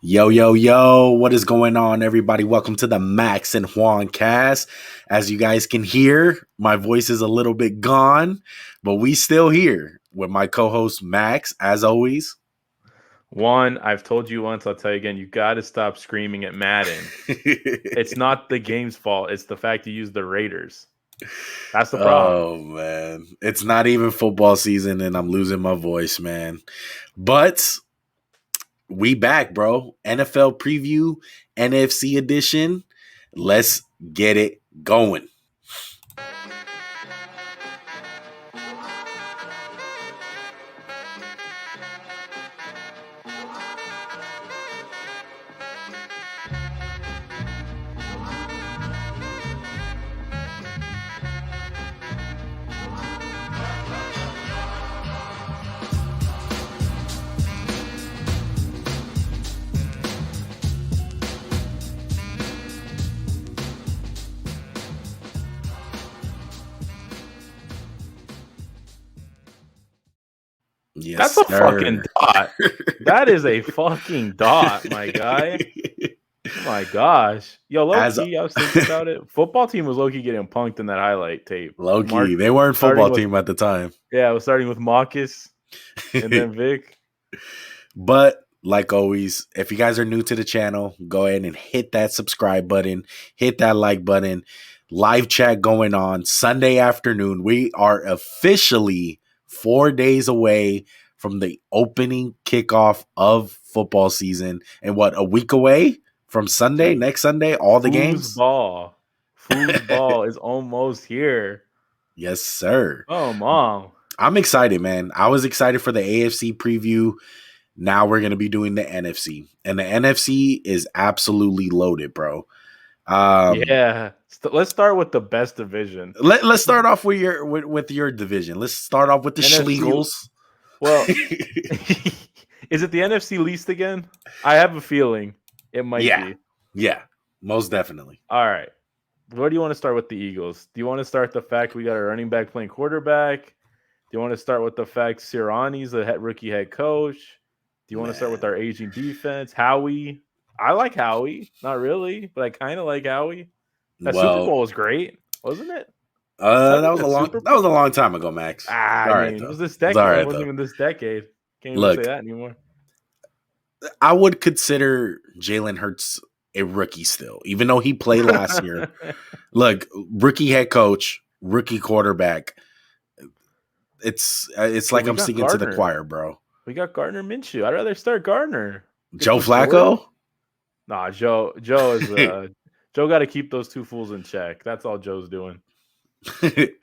Yo, yo, yo, what is going on, everybody? Welcome to the Max and Juan cast. As you guys can hear, my voice is a little bit gone, but we still here with my co-host Max, as always. One, I've told you once, I'll tell you again, you got to stop screaming at Madden. It's not the game's fault. It's the fact you use the Raiders. That's the problem. Oh, man. It's not even football season, and I'm losing my voice, man. But we back, bro. NFL preview, NFC edition. Let's get it going. Yes, That's a sir. fucking dot. That is a fucking dot, my guy. Oh my gosh. Yo, low-key, I was thinking about it. Football team was low-key getting punked in that highlight tape. Low-key. They weren't football team at the time. Yeah, it was starting with Marcus and then Vic. But like always, if you guys are new to the channel, go ahead and hit that subscribe button, hit that like button. Live chat going on Sunday afternoon. We are officially 4 days away from the opening kickoff of football season. And what, a week away from Sunday, next Sunday, all the games? Foosball is almost here. Yes, sir. Oh, Mom. I'm excited, man. I was excited for the AFC preview. Now we're going to be doing the NFC. And the NFC is absolutely loaded, bro. Yeah. Let's start with the best division. Let's start off with your division. Let's start off with the Schlegels. Well, is it the NFC least again? I have a feeling it might be. Yeah, most definitely. All right. Where do you want to start with the Eagles? Do you want to start the fact we got a running back playing quarterback? Do you want to start with the fact Sirianni's the rookie head coach? Do you want to start with our aging defense? Howie? I like Howie. Not really, but I kind of like Howie. That Super Bowl was great, wasn't it? That was a long time ago, Max. It was this decade. It wasn't even this decade. Can't even say that anymore. I would consider Jalen Hurts a rookie still, even though he played last year. Look, rookie head coach, rookie quarterback. It's like I'm singing to the choir, bro. We got Gardner Minshew. I'd rather start Gardner. Joe Flacco? Nah, Joe is Joe got to keep those two fools in check. That's all Joe's doing. But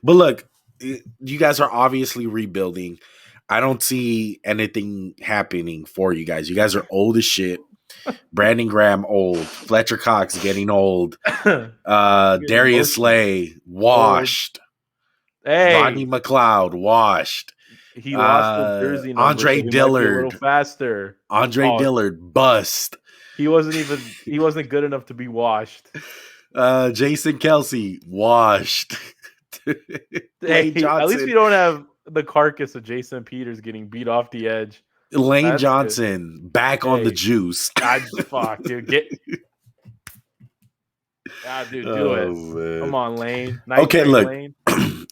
look, you guys are obviously rebuilding. I don't see anything happening for you guys. You guys are old as shit. Brandon Graham old. Fletcher Cox getting old. Darius Slay washed. Hey, Rodney McLeod washed. He lost the jersey number. Andre Dillard a little faster. Dillard bust. He wasn't good enough to be washed. Jason Kelsey washed. Hey, at least we don't have the carcass of Jason Peters getting beat off the edge. Lane Johnson back on the juice. Fuck, dude. Do it. Man. Come on, Lane. Okay, look. Lane.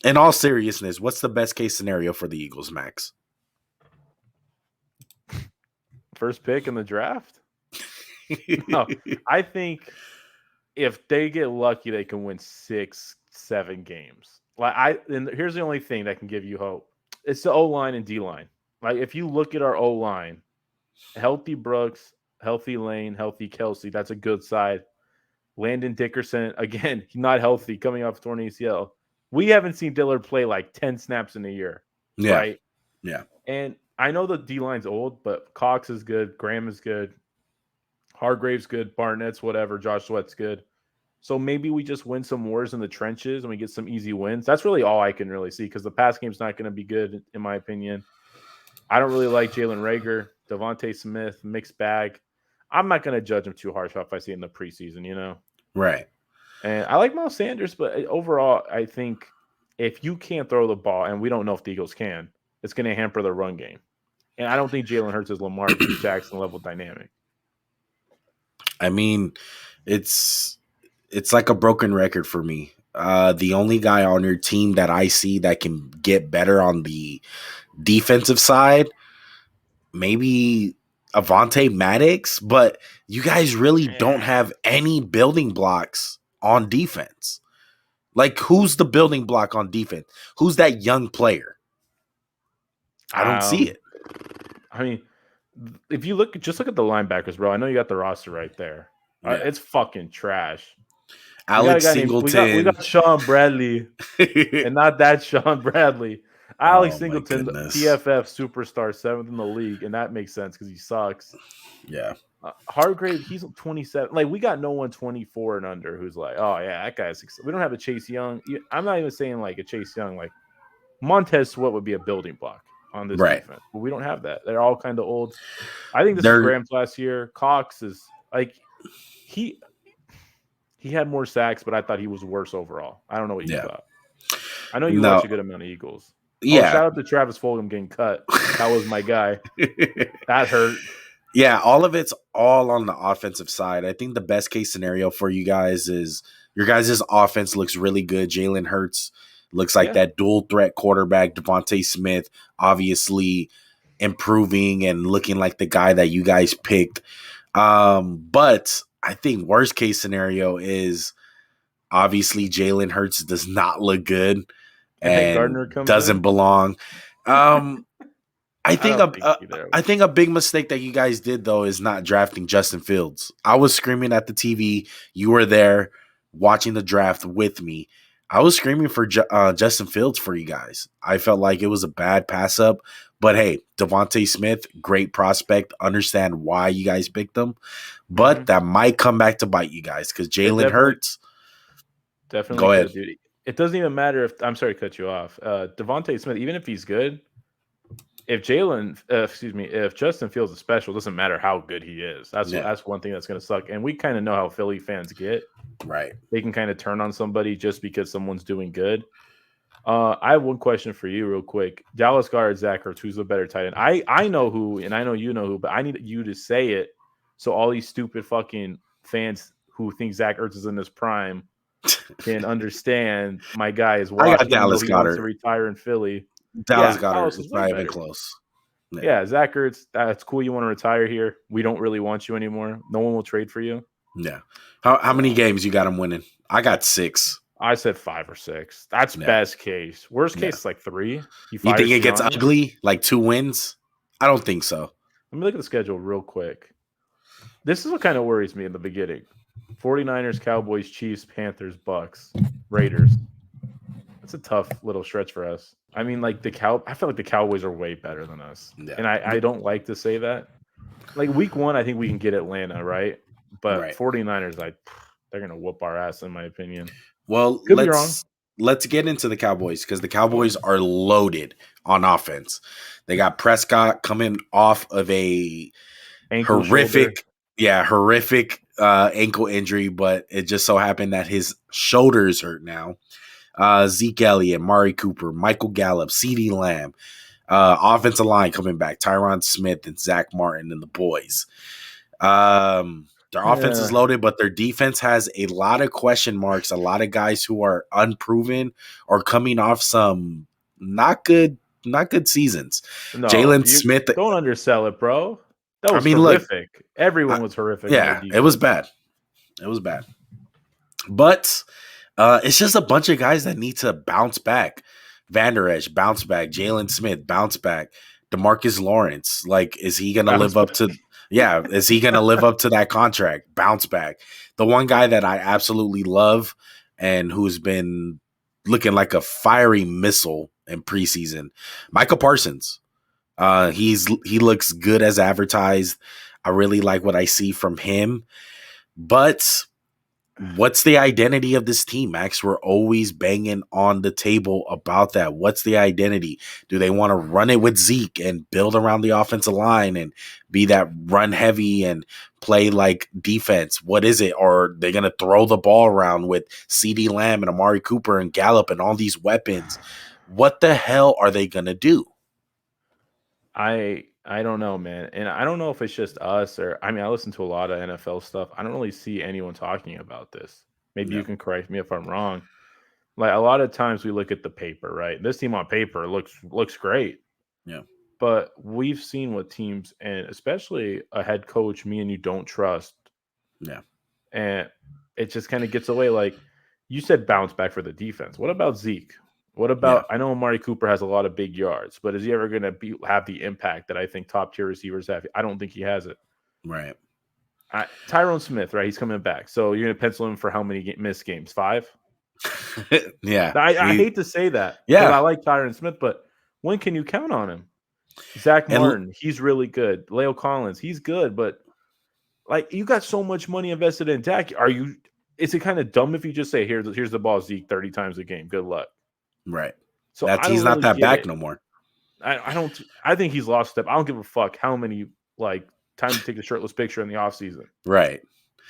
In all seriousness, what's the best case scenario for the Eagles, Max? First pick in the draft? No, I think if they get lucky, they can win 6-7 games. And here's the only thing that can give you hope. It's the O-line and D-line. Like, if you look at our O-line, healthy Brooks, healthy Lane, healthy Kelsey, that's a good side. Landon Dickerson, again, he's not healthy, coming off torn ACL. We haven't seen Dillard play like 10 snaps in a year. Yeah. Right? Yeah. And I know the D-line's old, but Cox is good. Graham is good. Hargrave's good. Barnett's whatever. Josh Sweat's good. So maybe we just win some wars in the trenches and we get some easy wins. That's really all I can really see because the pass game's not going to be good, in my opinion. I don't really like Jalen Reagor, Devonta Smith, mixed bag. I'm not going to judge him too harsh if I see it in the preseason, you know? Right. And I like Miles Sanders, but overall, I think if you can't throw the ball, and we don't know if the Eagles can, it's going to hamper the run game. And I don't think Jalen Hurts is Lamar Jackson level dynamic. I mean, it's like a broken record for me. The only guy on your team that I see that can get better on the defensive side, maybe Avonte Maddox, but you guys really don't have any building blocks on defense. Like, who's the building block on defense? Who's that young player? I don't see it. I mean, if you look at the linebackers, bro, I know you got the roster right there. Yeah. It's fucking trash. Alex we Singleton. got Sean Bradley, and not that Sean Bradley. Alex Singleton, PFF superstar, 7th in the league, and that makes sense because he sucks. Yeah. Hargrave, he's 27. Like, we got no one 24 and under who's like, oh yeah, that guy's. We don't have a Chase Young. I'm not even saying like a Chase Young. Like Montez Sweat would be a building block on this defense, but we don't have that. They're all kind of old. I think this is Graham's last year. Cox is like he had more sacks, but I thought he was worse overall. I don't know what you thought. I know you watch a good amount of Eagles. Yeah. Shout out to Travis Fulgham getting cut. That was my guy. That hurt. Yeah, all of it's all on the offensive side. I think the best case scenario for you guys is your guys' offense looks really good. Jalen Hurts looks like that dual threat quarterback. Devonta Smith obviously improving and looking like the guy that you guys picked. But I think worst case scenario is obviously Jalen Hurts does not look good and doesn't belong. I think a big mistake that you guys did, though, is not drafting Justin Fields. I was screaming at the TV. You were there watching the draft with me. I was screaming for Justin Fields for you guys. I felt like it was a bad pass up. But, hey, Devonta Smith, great prospect. Understand why you guys picked him. But that might come back to bite you guys because Jalen Hurts. Definitely. Go ahead. Dude. It doesn't even matter if – I'm sorry to cut you off. Devonta Smith, even if he's good – if Justin Fields is special, it doesn't matter how good he is. That's one thing that's going to suck. And we kind of know how Philly fans get. Right. They can kind of turn on somebody just because someone's doing good. I have one question for you real quick. Dallas Goedert, Zach Ertz, who's the better tight end? I know who, and I know you know who, but I need you to say it so all these stupid fucking fans who think Zach Ertz is in his prime can understand my guy is watching. I got Dallas Goedert. He wants to retire in Philly. Dallas Goedert is not even close. Yeah, Zach Ertz, that's cool. You want to retire here. We don't really want you anymore. No one will trade for you. Yeah. How many games you got him winning? I got 6. I said 5 or 6. That's best case. Worst case, like 3. You think it gets ugly? Like 2 wins? I don't think so. Let me look at the schedule real quick. This is what kind of worries me in the beginning. 49ers, Cowboys, Chiefs, Panthers, Bucks, Raiders. That's a tough little stretch for us. I mean, like I feel like the Cowboys are way better than us. Yeah. And I don't like to say that. Like week 1, I think we can get Atlanta, right? But 49ers, they're going to whoop our ass, in my opinion. Well, let's get into the Cowboys because the Cowboys are loaded on offense. They got Prescott coming off of a horrific ankle injury, but it just so happened that his shoulders hurt now. Ezekiel Elliott, Mari Cooper, Michael Gallup, CeeDee Lamb, offensive line coming back, Tyrone Smith and Zach Martin and the boys. Their offense is loaded, but their defense has a lot of question marks, a lot of guys who are unproven or coming off some not good seasons. No, Jalen Smith. Don't undersell it, bro. That was horrific. Look, everyone was horrific. Yeah, it was bad. But it's just a bunch of guys that need to bounce back. Van Der Esch, bounce back. Jalen Smith, bounce back. DeMarcus Lawrence, like, is he going to live up to – is he going to live up to that contract? Bounce back. The one guy that I absolutely love and who's been looking like a fiery missile in preseason, Michael Parsons. He looks good as advertised. I really like what I see from him. But what's the identity of this team, Max? We're always banging on the table about that. What's the identity? Do they want to run it with Zeke and build around the offensive line and be that run heavy and play like defense? What is it? Or are they going to throw the ball around with CeeDee Lamb and Amari Cooper and Gallup and all these weapons? What the hell are they going to do? I I don't know, man. And I don't know if it's just us or I mean, I listen to a lot of NFL stuff. I don't really see anyone talking about this. Maybe you Yeah. can correct me if I'm wrong. Like a lot of times we look at the paper, right? This team on paper looks great. Yeah. But we've seen what teams and especially a head coach me and you don't trust. Yeah. And it just kind of gets away. Like you said, bounce back for the defense. What about Zeke? What Yeah. about? I know Amari Cooper has a lot of big yards, but is he ever going to have the impact that I think top tier receivers have? I don't think he has it. Right. Tyrone Smith, right? He's coming back. So you're going to pencil him for how many missed games? 5? Yeah. I hate to say that because Yeah. I like Tyrone Smith, but when can you count on him? Zach And Martin, he's really good. Leo Collins, he's good, but like you got so much money invested in Dak. Is it kind of dumb if you just say here's the ball, Zeke, 30 times a game? Good luck. right. So I He's don't not really that get back it. no more. I don't. I think he's lost step. I don't give a fuck how many like time to take a shirtless picture in the offseason. Right.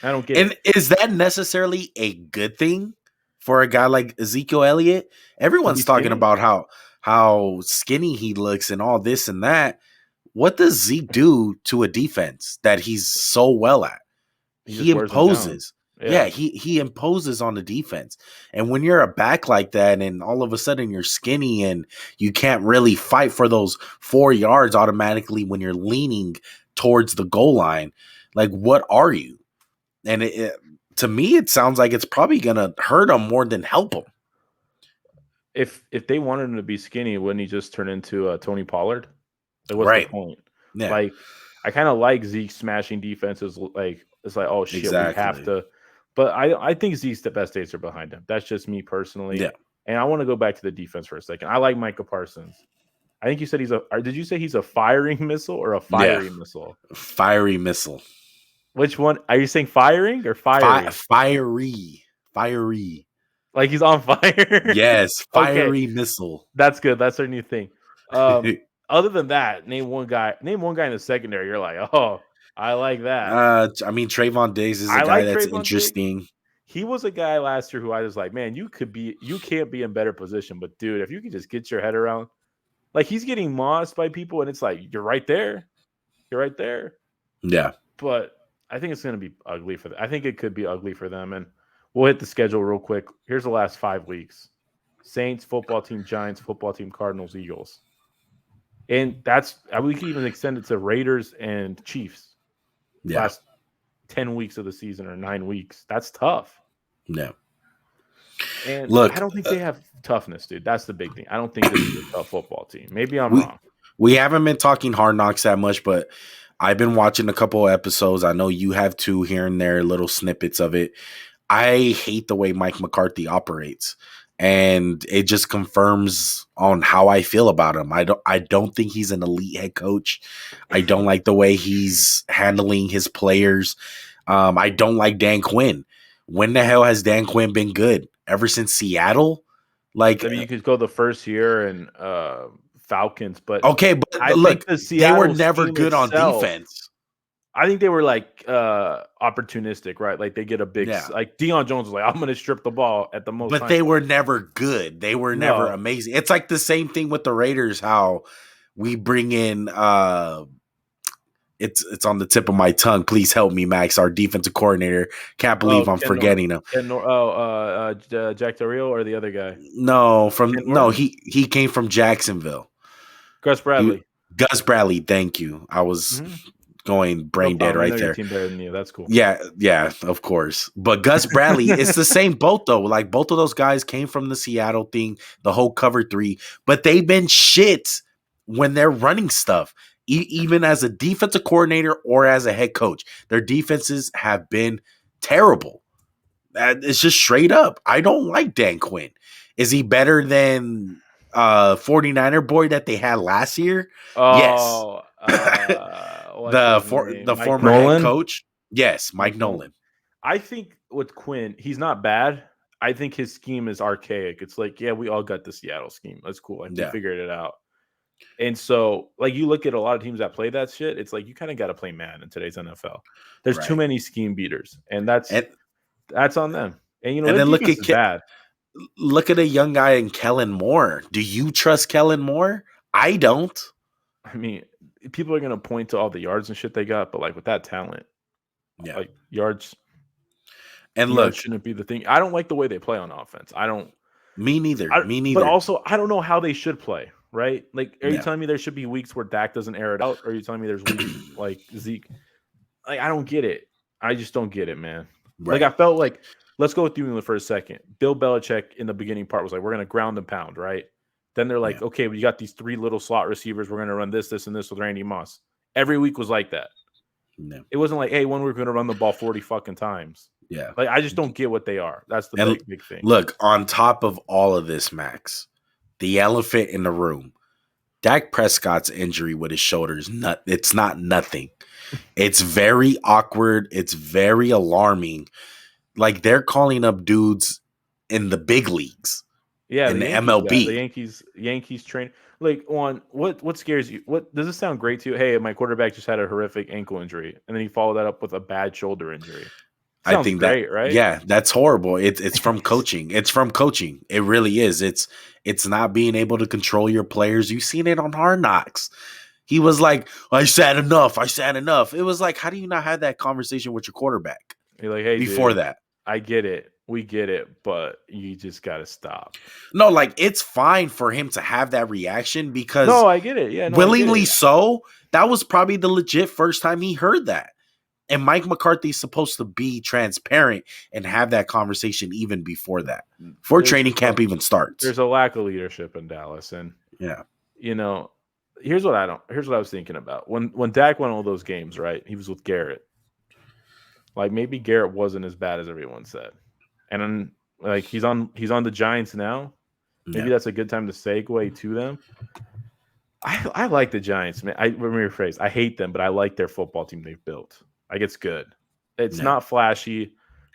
I don't get And it. is that necessarily a good thing for a guy like Ezekiel Elliott? Everyone's talking skinny? about how skinny he looks and all this and that. What does Zeke do to a defense that he's so well at? He He just wears them down. imposes. Yeah, he imposes on the defense. And when you're a back like that and all of a sudden you're skinny and you can't really fight for those 4 yards automatically when you're leaning towards the goal line, like what are you? And to me, it sounds like it's probably going to hurt him more than help him. If they wanted him to be skinny, wouldn't he just turn into Tony Pollard? Like, what's Right. the point? Yeah. Like, I kind of like Zeke smashing defenses. Like, it's like, oh shit, Exactly. we have to. But I think Zeke's the best days are behind him. That's just me personally. Yeah. And I want to go back to the defense for a second. I like Micah Parsons. I think you said did you say he's a firing missile or a fiery missile? Fiery missile. Which one? Are you saying firing or fiery? Fiery. Like he's on fire? Yes. Fiery Okay. missile. That's good. That's our new thing. Other than that, name one guy in the secondary. You're like, oh, I like that. I mean, Trayvon Diggs is a guy that's interesting. Diggs. He was a guy last year who I was like, man, you can't be in better position. But dude, if you could just get your head around, like he's getting mossed by people, and it's like you're right there. You're right there. Yeah. But I think it's going to be ugly for them. I think it could be ugly for them. And we'll hit the schedule real quick. Here's the last 5 weeks: Saints football team, Giants football team, Cardinals, Eagles. And we can even extend it to Raiders and Chiefs. Yeah. Last 10 weeks of the season or 9 weeks. That's tough. Yeah. And look, I don't think they have toughness, dude. That's the big thing. I don't think this is a tough football team. Maybe I'm wrong. We haven't been talking Hard Knocks that much, but I've been watching a couple of episodes. I know you have too, here and there, little snippets of it. I hate the way Mike McCarthy operates. And it just confirms on how I feel about him. I don't think he's an elite head coach. I don't like the way he's handling his players. I don't like Dan Quinn. When the hell has Dan Quinn been good? Ever since Seattle? Like, I mean, you could go the first year and Falcons, but okay, but look, they were never good on defense. I think they were like opportunistic, right? Like they get a big, like Deion Jones was like, I'm going to strip the ball at the most. But they were never good. They were never amazing. It's like the same thing with the Raiders. How we bring in, it's on the tip of my tongue. Please help me, Max, our defensive coordinator. Can't believe I'm forgetting him. Jack Del Rio or the other guy? No, he came from Jacksonville. Gus Bradley. Gus Bradley. Thank you. I was. Going brain dead right there. Team better than you. That's cool. Yeah, of course. But Gus Bradley, it's the same boat though. Like both of those guys came from the Seattle thing, the whole cover 3, but they've been shit when they're running stuff. Even as a defensive coordinator or as a head coach, their defenses have been terrible. It's just straight up. I don't like Dan Quinn. Is he better than 49er boy that they had last year? Oh, yes. The former head coach. Yes, Mike Nolan. I think with Quinn, he's not bad. I think his scheme is archaic. It's like, yeah, we all got the Seattle scheme. That's cool. Like, we figured it out. And so, like, you look at a lot of teams that play that shit, it's like you kind of got to play man in today's NFL. There's too many scheme beaters, and that's on them. And, you know, and then look at a young guy in Kellen Moore. Do you trust Kellen Moore? I don't. I mean, people are gonna point to all the yards and shit they got, but like with that talent, Yeah. like yards And look, shouldn't be the thing. I don't like the way they play on offense. me neither. Me But neither. also I don't know how they should play. Right? Like, are you Yeah. telling me there should be weeks where Dak doesn't air it out? Or are you telling me there's weeks like Zeke? Like, I don't get it. I just don't get it, man. Like, I Right. felt like, let's go with you for a second. Bill Belichick in the beginning part was like, we're going to ground and pound, right? Then they're like, Yeah. okay, well, you got these 3 little slot receivers. We're going to run this, this, and this with Randy Moss. Every week was like that. Yeah. It wasn't like, hey, when we're going to run the ball 40 fucking times. Yeah. Like, I just don't get what they are. That's the And big thing. look, on top of all of this, Max, the elephant in the room, Dak Prescott's injury with his shoulders, it's not nothing. It's very awkward. It's very alarming. Like, they're calling up dudes in the big leagues, Yeah, in the Yankees MLB. The Yankees train. Like, on what scares you? What does this sound great to you? Hey, my quarterback just had a horrific ankle injury, and then he followed that up with a bad shoulder injury. I Sounds think great, that, right? yeah, that's horrible. It's from coaching. It's from coaching. It really is. It's not being able to control your players. You've seen it on Hard Knocks. He was like, I said enough. I said enough. It was like, how do you not have that conversation with your quarterback You're like, hey, before dude, that? I get it. We get it, but you just got to stop. No, like, it's fine for him to have that reaction because No, I get it. Yeah, no, willingly I get it. so, that was probably the legit first time he heard that. And Mike McCarthy's supposed to be transparent and have that conversation even before that, before training camp even starts. There's a lack of leadership in Dallas, and yeah, here's what I was thinking about when Dak won all those games. Right, he was with Garrett. Like, maybe Garrett wasn't as bad as everyone said, and then like he's on the Giants now. Maybe that's a good time to segue to them. I like the Giants, man. Let me rephrase. I hate them, but I like their football team they've built. Like, it's good. It's not flashy.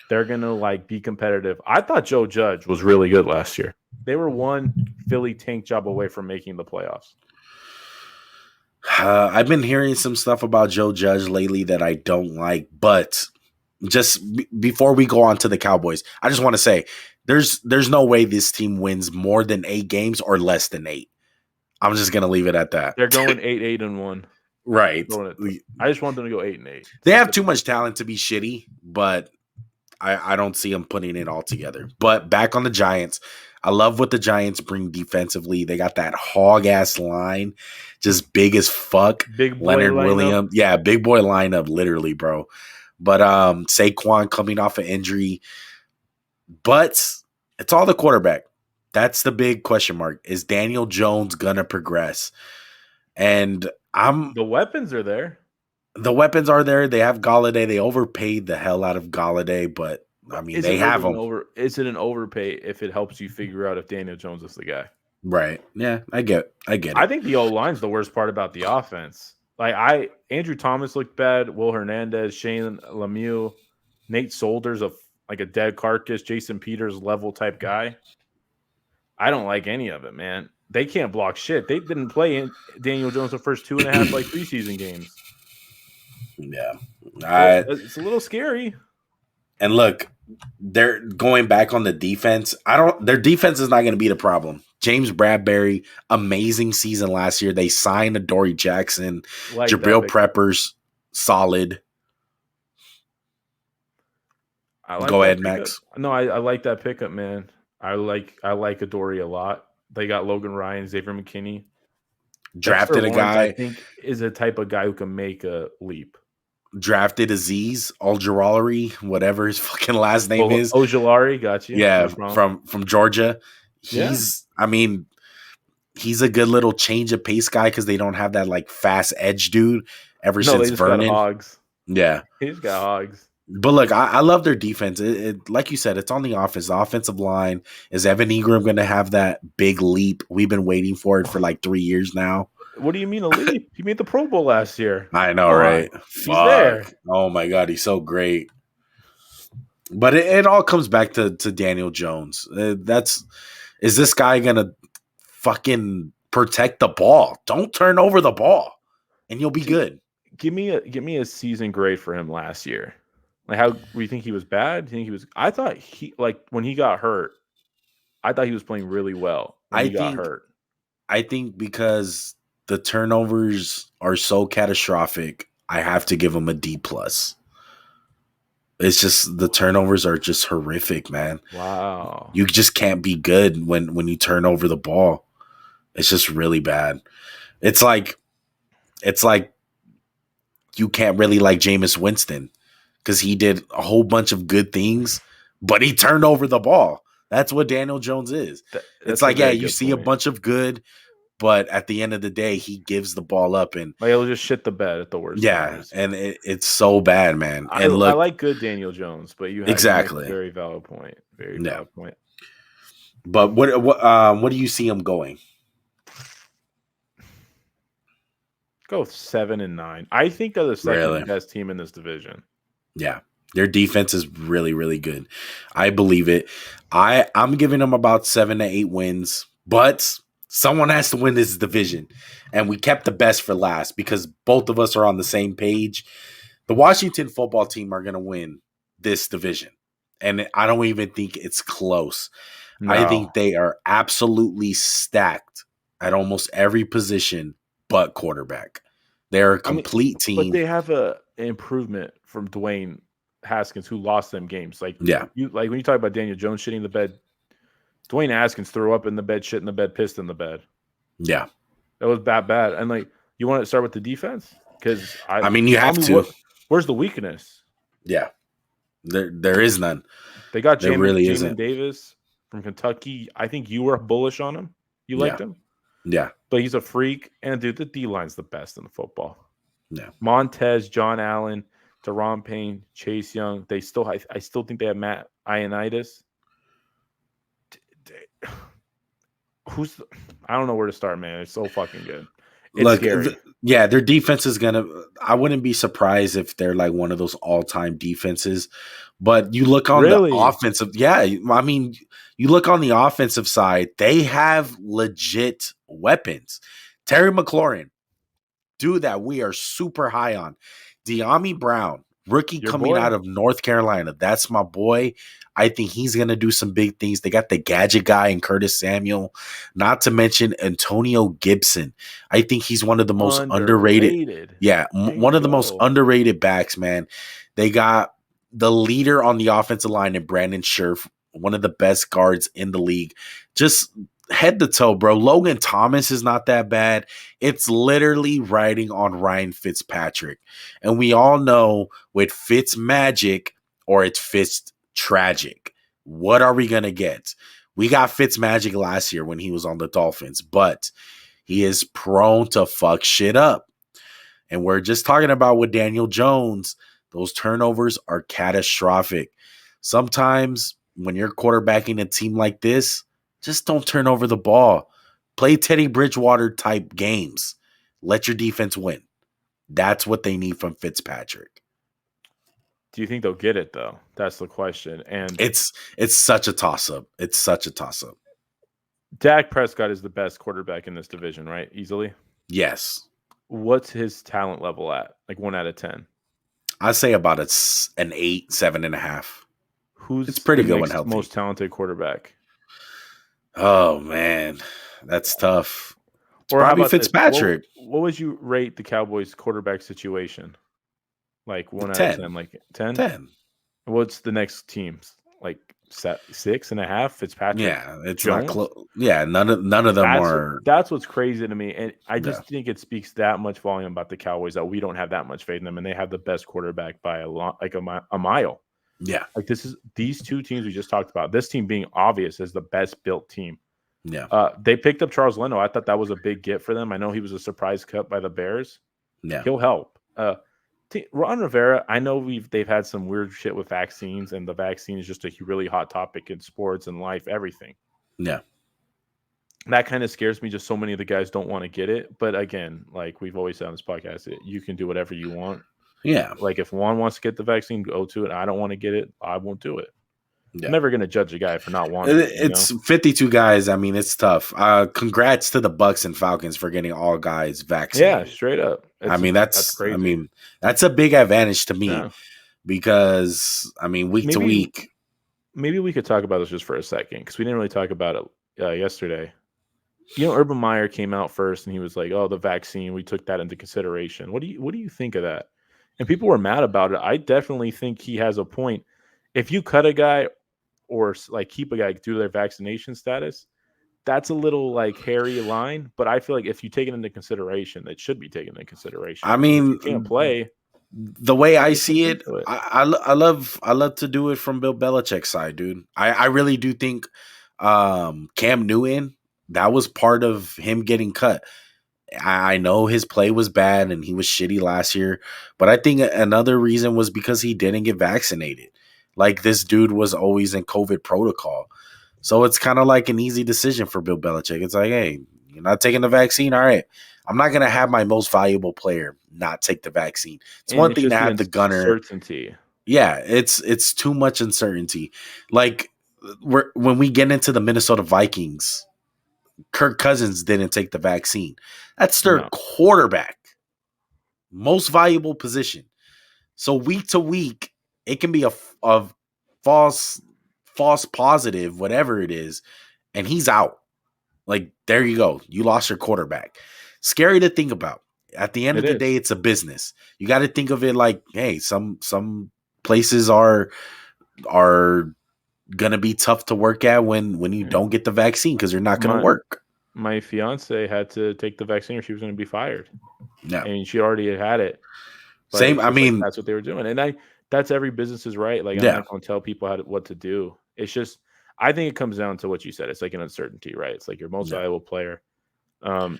They're gonna like be competitive. I thought Joe Judge was really good last year. They were one Philly tank job away from making the playoffs. I've been hearing some stuff about Joe Judge lately that I don't like, but just before we go on to the Cowboys, I just want to say there's no way this team wins more than 8 games or less than 8. I'm just gonna leave it at that. They're going 8-8-1. Right. I just want them to go 8-8. They have too much talent to be shitty, but I don't see them putting it all together. But back on the Giants, I love what the Giants bring defensively. They got that hog ass line, just big as fuck. Big boy Leonard lineup. Williams, yeah, big boy lineup, literally, bro. But Saquon coming off an injury, but it's all the quarterback. That's the big question mark. Is Daniel Jones gonna progress? And the weapons are there. The weapons are there. They have Galladay. They overpaid the hell out of Galladay, but I mean, they have him. Is it an overpay if it helps you figure out if Daniel Jones is the guy? Right. Yeah, I get it. I think the O-line's the worst part about the offense. Like, Andrew Thomas looked bad. Will Hernandez, Shane Lemieux, Nate Solder's like a dead carcass, Jason Peters level type guy. I don't like any of it, man. They can't block shit. They didn't play Daniel Jones the first 2.5 preseason games. Yeah, it's a little scary. And look, they're going back on the defense. Their defense is not going to be the problem. James Bradbury, amazing season last year. They signed Adoree Jackson. Jabril Peppers, solid. Go ahead, Max. No, I like that pickup, man. I like Adoree a lot. They got Logan Ryan, Xavier McKinney. Drafted a guy. I think is a type of guy who can make a leap. Drafted Azeez Ojulari, whatever his fucking last name is. Ojulari, got you. Yeah, from Georgia. I mean, he's a good little change of pace guy because they don't have that like fast edge dude since Vernon. Got hogs. Yeah, he's got hogs. But look, I love their defense. It like you said, it's on the offense. The offensive line. Is Evan Ingram going to have that big leap? We've been waiting for it for like 3 years now. What do you mean a leap? He made the Pro Bowl last year. I know, right? He's there. Oh my God, he's so great. But it all comes back to Daniel Jones. Is this guy gonna fucking protect the ball? Don't turn over the ball, and you'll be good. Give me a season grade for him last year. Like, how do you think he was bad? Do you think he was? I thought when he got hurt, I thought he was playing really well when he got hurt. I think because the turnovers are so catastrophic. I have to give him a D plus. It's just the turnovers are just horrific, man. Wow. You just can't be good when you turn over the ball. It's just really bad. It's like you can't really like Jameis Winston because he did a whole bunch of good things, but he turned over the ball. That's what Daniel Jones is. It's like, yeah, you see a bunch of good, but at the end of the day, he gives the ball up and like he'll just shit the bed at the worst. Yeah, times. and it's so bad, man. I And look, like good Daniel Jones, but you have exactly a very valid point. Very valid point. But what do you see him going? Go 7-9. I think they're the second best team in this division. Yeah. Their defense is really, really good. I believe it. I'm giving them about 7 to 8 wins, but someone has to win this division. And we kept the best for last because both of us are on the same page. The Washington football team are going to win this division. And I don't even think it's close. No. I think they are absolutely stacked at almost every position but quarterback. They're a complete team. But they have an improvement from Dwayne Haskins, who lost them games. Like, when you talk about Daniel Jones shitting the bed, Dwayne Haskins threw up in the bed, shit in the bed, pissed in the bed. Yeah. That was bad. And like, you want to start with the defense? Because you have to. Where's the weakness? Yeah. There is none. They got Jamin Davis from Kentucky. I think you were bullish on him. You liked him? Yeah. But he's a freak. And, dude, the D-line's the best in the football. Yeah. Montez, John Allen, Deron Payne, Chase Young. I still think they have Matt Ioannidis. I don't know where to start, man. It's so fucking good. It's scary. Their defense is going to – I wouldn't be surprised if they're like one of those all-time defenses. But you look on the offensive – yeah, I mean, you look on the offensive side, they have legit weapons. Terry McLaurin, dude that we are super high on. De'Ami Brown, rookie coming out of North Carolina. That's my boy. I think he's going to do some big things. They got the gadget guy in Curtis Samuel, not to mention Antonio Gibson. I think he's one of the most underrated. Yeah, one of the most underrated backs, man. They got the leader on the offensive line in Brandon Scherf, one of the best guards in the league. Just head to toe, bro. Logan Thomas is not that bad. It's literally riding on Ryan Fitzpatrick. And we all know with Fitz magic or it's Fitz tragic. What are we going to get? We got Fitz magic last year when he was on the Dolphins, but he is prone to fuck shit up. And we're just talking about with Daniel Jones, those turnovers are catastrophic. Sometimes when you're quarterbacking a team like this, just don't turn over the ball. Play Teddy Bridgewater type games. Let your defense win. That's what they need from Fitzpatrick. Do you think they'll get it, though? That's the question. And it's such a toss-up. It's such a toss-up. Dak Prescott is the best quarterback in this division, right? Easily? Yes. What's his talent level at? Like 1 out of 10? I'd say about an 8, 7.5. Who's pretty good when healthy. Most talented quarterback? Oh, man. That's tough. It's or probably Fitzpatrick. What would you rate the Cowboys quarterback situation? Like 1 out of 10? Like 10? 10. What's the next team? Like 6.5? Fitzpatrick? Yeah, it's Jones? not close. Yeah, none of them are. That's what's crazy to me. And I just think it speaks that much volume about the Cowboys that we don't have that much faith in them. And they have the best quarterback by a mile. Yeah. Like these two teams we just talked about, this team being obvious as the best built team. Yeah. They picked up Charles Leno. I thought that was a big get for them. I know he was a surprise cut by the Bears. Yeah. He'll help. Ron Rivera, I know they've had some weird shit with vaccines, and the vaccine is just a really hot topic in sports and life, everything. Yeah. That kind of scares me. Just so many of the guys don't want to get it. But again, like we've always said on this podcast, you can do whatever you want. Yeah. Like if Juan wants to get the vaccine, go to it. I don't want to get it. I won't do it. Yeah. I'm never going to judge a guy for not wanting it. It's 52 guys. I mean, it's tough. Congrats to the Bucs and Falcons for getting all guys vaccinated. Yeah, straight up. That's crazy. I mean, that's a big advantage to me because, I mean, week to week. Maybe we could talk about this just for a second because we didn't really talk about it yesterday. Urban Meyer came out first and he was like, "Oh, the vaccine, we took that into consideration." What do you think of that? And people were mad about it. I definitely think he has a point. If you cut a guy or like keep a guy due to their vaccination status, that's a little like hairy line. But I feel like if you take it into consideration, it should be taken into consideration. I Because if you mean, can't play, the way I it comes see it, into it. I love to do it from Bill Belichick's side, dude. I really do think Cam Newton, that was part of him getting cut. I know his play was bad and he was shitty last year, but I think another reason was because he didn't get vaccinated. Like, this dude was always in COVID protocol. So it's kind of like an easy decision for Bill Belichick. It's like, hey, you're not taking the vaccine? All right. I'm not going to have my most valuable player not take the vaccine. It's And one it's thing to just the have the gunner. uncertainty. Yeah, it's too much uncertainty. Like, when we get into the Minnesota Vikings, Kirk Cousins didn't take the vaccine. That's their No, quarterback, most valuable position. So week to week, it can be a false positive, whatever it is, and he's out. Like, there you go. You lost your quarterback. Scary to think about. At the end it of the is. day, it's a business. You got to think of it like, hey, some places are gonna be tough to work at when you don't get the vaccine because you're not gonna My work. my fiance had to take the vaccine or she was going to be fired. Yeah. And she already had it. But Same. it's I just like mean, that's what they were doing. And that's every business's right. Like, I'm yeah, not going to tell people what to do. It's just I think it comes down to what you said. It's like an uncertainty, right? It's like your most yeah, valuable player. Um,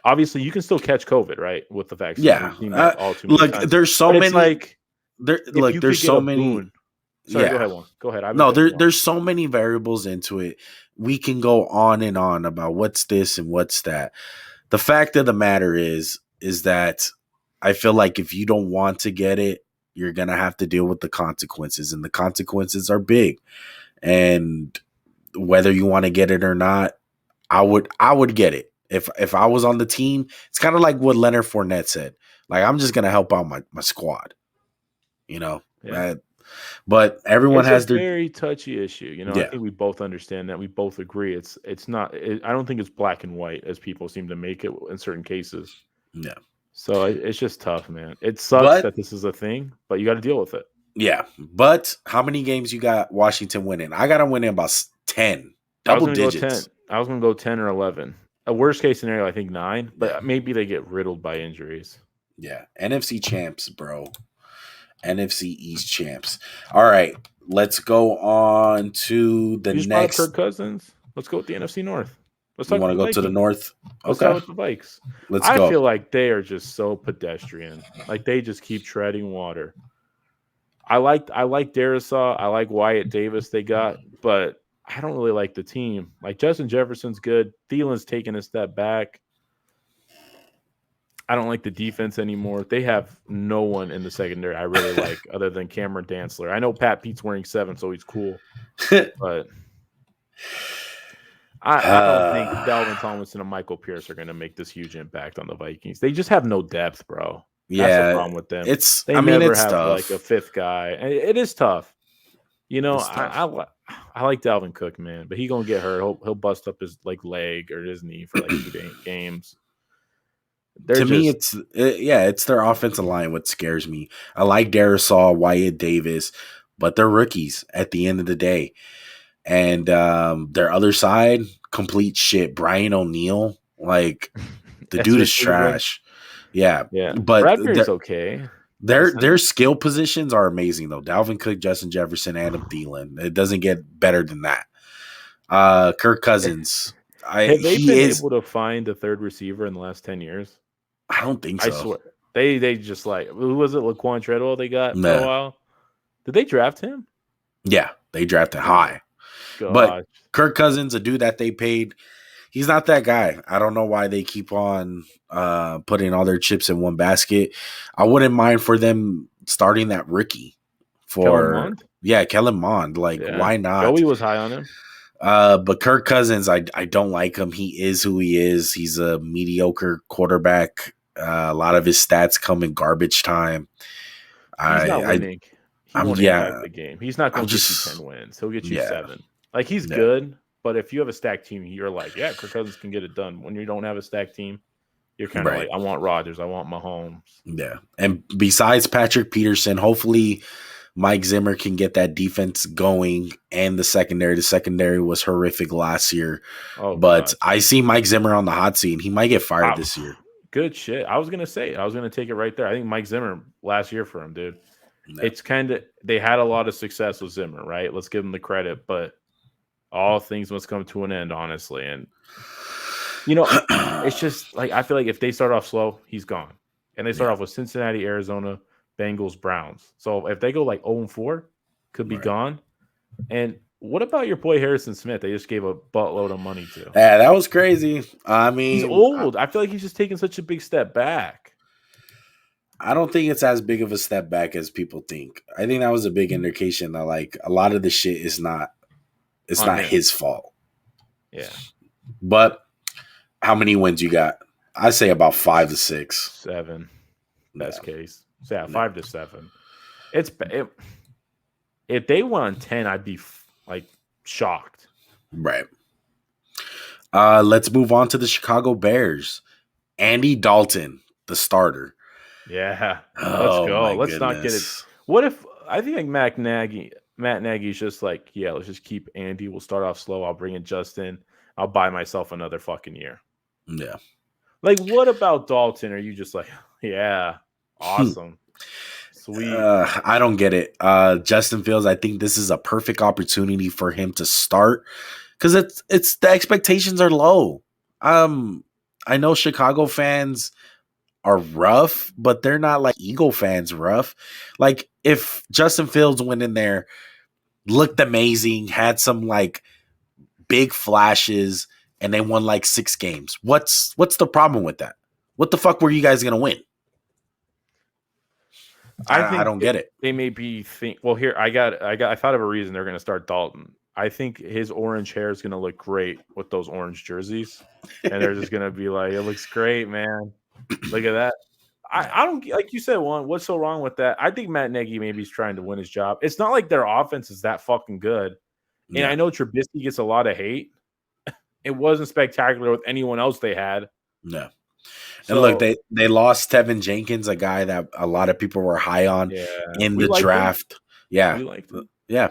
obviously, you can still catch COVID, right, with the vaccine. yeah. We've seen that all too many Look, times. there's so But it's many. like if Look, you could there's get so a many. boon. Sorry, go Yeah. ahead, one. Go ahead. I've been No, cutting you off. there's so many variables into it. We can go on and on about what's this and what's that. The fact of the matter is that I feel like if you don't want to get it, you're gonna have to deal with the consequences, and the consequences are big. And whether you want to get it or not, I would get it. If I was on the team, it's kind of like what Leonard Fournette said. Like, I'm just gonna help out my squad, you know. Yeah. But everyone It's a has their very touchy issue. I yeah, think we both understand that. We both agree. It's not. I don't think it's black and white as people seem to make it in certain cases. yeah. So it's just tough, man. It sucks But that this is a thing, but you got to deal with it. yeah, but how many games you got Washington winning? I got them winning about 10, I was double going to go 10. digits. I was going to go 10 or 11. A worst case scenario, I think 9, Yeah, but maybe they get riddled by injuries. yeah. NFC champs, bro. NFC East champs. All right, let's go on to the You just brought up Kirk next. Cousins. Let's go with the NFC North. Let's You talk want about to the go to the Vikings. north? Let's start Okay, with the Vikes. let's I go. feel like they are just so pedestrian. Like, they just keep treading water. I like Darisaw. I like Wyatt Davis they got, but I don't really like the team. Like, Justin Jefferson's good. Thielen's taking a step back. I don't like the defense anymore. They have no one in the secondary I really like other than Cameron Dantzler. I know Pat Pete's wearing 7, so he's cool, but I don't think Dalvin Tomlinson and Michael Pierce are going to make this huge impact on the Vikings. They just have no depth, bro. That's the Yeah, problem with them. it's. They I mean, never it's have like a tough. fifth guy. It is tough. It's tough. I like Dalvin Cook, man, but he gonna get hurt. He'll bust up his like leg or his knee for like 2 games. They're To me, just it's their offensive line what scares me. I like Darisaw, Wyatt Davis, but they're rookies at the end of the day. And their other side, complete shit. Brian O'Neill, like, the dude Ezra is Cleveland. trash. Yeah, Yeah, but Bradbury's okay. their skill positions are amazing though. Dalvin Cook, Justin Jefferson, Adam Thielen. It doesn't get better than that. Kirk Cousins, Have they he been is. able to find a third receiver in the last 10 years? I don't think I so. swear. They just like who was it? Laquan Treadwell they got for a Nah. while. Did they draft him? Yeah, they drafted high. But Gosh. Kirk Cousins, a dude that they paid, he's not that guy. I don't know why they keep on putting all their chips in one basket. I wouldn't mind for them starting that rookie Kellen for Mond? Kellen Mond. Like, Yeah. why not? Joey was high on him. But Kirk Cousins, I don't like him. He is who he is. He's a mediocre quarterback. A lot of his stats come in garbage time. He's not winning. He won't impact yeah. the game. He's not going I'm to get just you 10 wins. He'll get you yeah 7. Like, he's yeah good, But if you have a stacked team, you're like, yeah, Kirk Cousins can get it done. When you don't have a stacked team, you're kind of Right. like, I want Rodgers, I want Mahomes. Yeah. And besides Patrick Peterson, hopefully Mike Zimmer can get that defense going and the secondary. The secondary was horrific last year. But God. I see Mike Zimmer on the hot seat, and he might get fired this year. Good shit. I was going to take it right there. I think Mike Zimmer last year for him, dude. No. It's kind of, they had a lot of success with Zimmer, right? Let's give him the credit, but all things must come to an end, honestly. And, it's just like, I feel like if they start off slow, he's gone. And they start off with Cincinnati, Arizona, Bengals, Browns. So if they go like 0-4, could be gone. And what about your boy Harrison Smith? They just gave a buttload of money to. Yeah, that was crazy. I mean, he's old. I feel like he's just taking such a big step back. I don't think it's as big of a step back as people think. I think that was a big indication that like a lot of the shit is not his fault. Yeah. But how many wins you got? I say about 5 to 6. 7. Best case. So yeah, 5 to 7. If they won 10, I'd be like shocked. Right. Let's move on to the Chicago Bears. Andy Dalton, the starter. Yeah. Let's go. Let's not get it. What if I think like Matt Nagy's just like, yeah, let's just keep Andy. We'll start off slow. I'll bring in Justin. I'll buy myself another fucking year. Yeah. Like, what about Dalton? Are you just like, yeah, awesome. Sweet. I don't get it. Justin Fields, I think this is a perfect opportunity for him to start because it's the expectations are low. I know Chicago fans are rough, but they're not like Eagle fans rough. Like if Justin Fields went in there, looked amazing, had some like big flashes, and they won like 6 games. What's the problem with that? What the fuck were you guys gonna win? I don't get it. They may be well, here I thought of a reason they're gonna start Dalton. I think his orange hair is gonna look great with those orange jerseys, and they're just gonna be like, "It looks great, man. Look at that." I don't like you said. What's so wrong with that? I think Matt Nagy maybe is trying to win his job. It's not like their offense is that fucking good, and I know Trubisky gets a lot of hate. It wasn't spectacular with anyone else they had. No. And look, they lost Tevin Jenkins, a guy that a lot of people were high on in the draft. Yeah. We liked him. Yeah.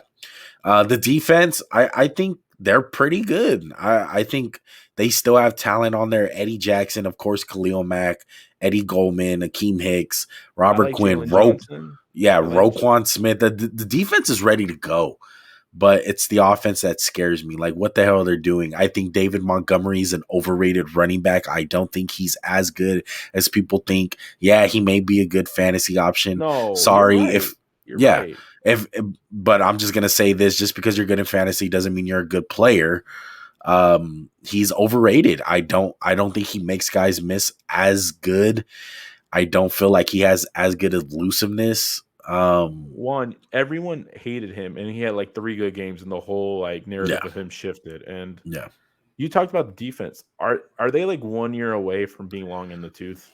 The defense, I think they're pretty good. I think they still have talent on there. Eddie Jackson, of course, Khalil Mack, Eddie Goldman, Akeem Hicks, Robert Quinn, Roquan Smith. The defense is ready to go. But it's the offense that scares me. Like, what the hell are they doing? I think David Montgomery is an overrated running back. I don't think he's as good as people think. Yeah, he may be a good fantasy option. No, sorry right. But I'm just gonna say this: just because you're good in fantasy doesn't mean you're a good player. He's overrated. I don't think he makes guys miss as good. I don't feel like he has as good elusiveness. Everyone hated him, and he had like 3 good games, and the whole like narrative of him shifted. And you talked about the defense. Are they like 1 year away from being long in the tooth?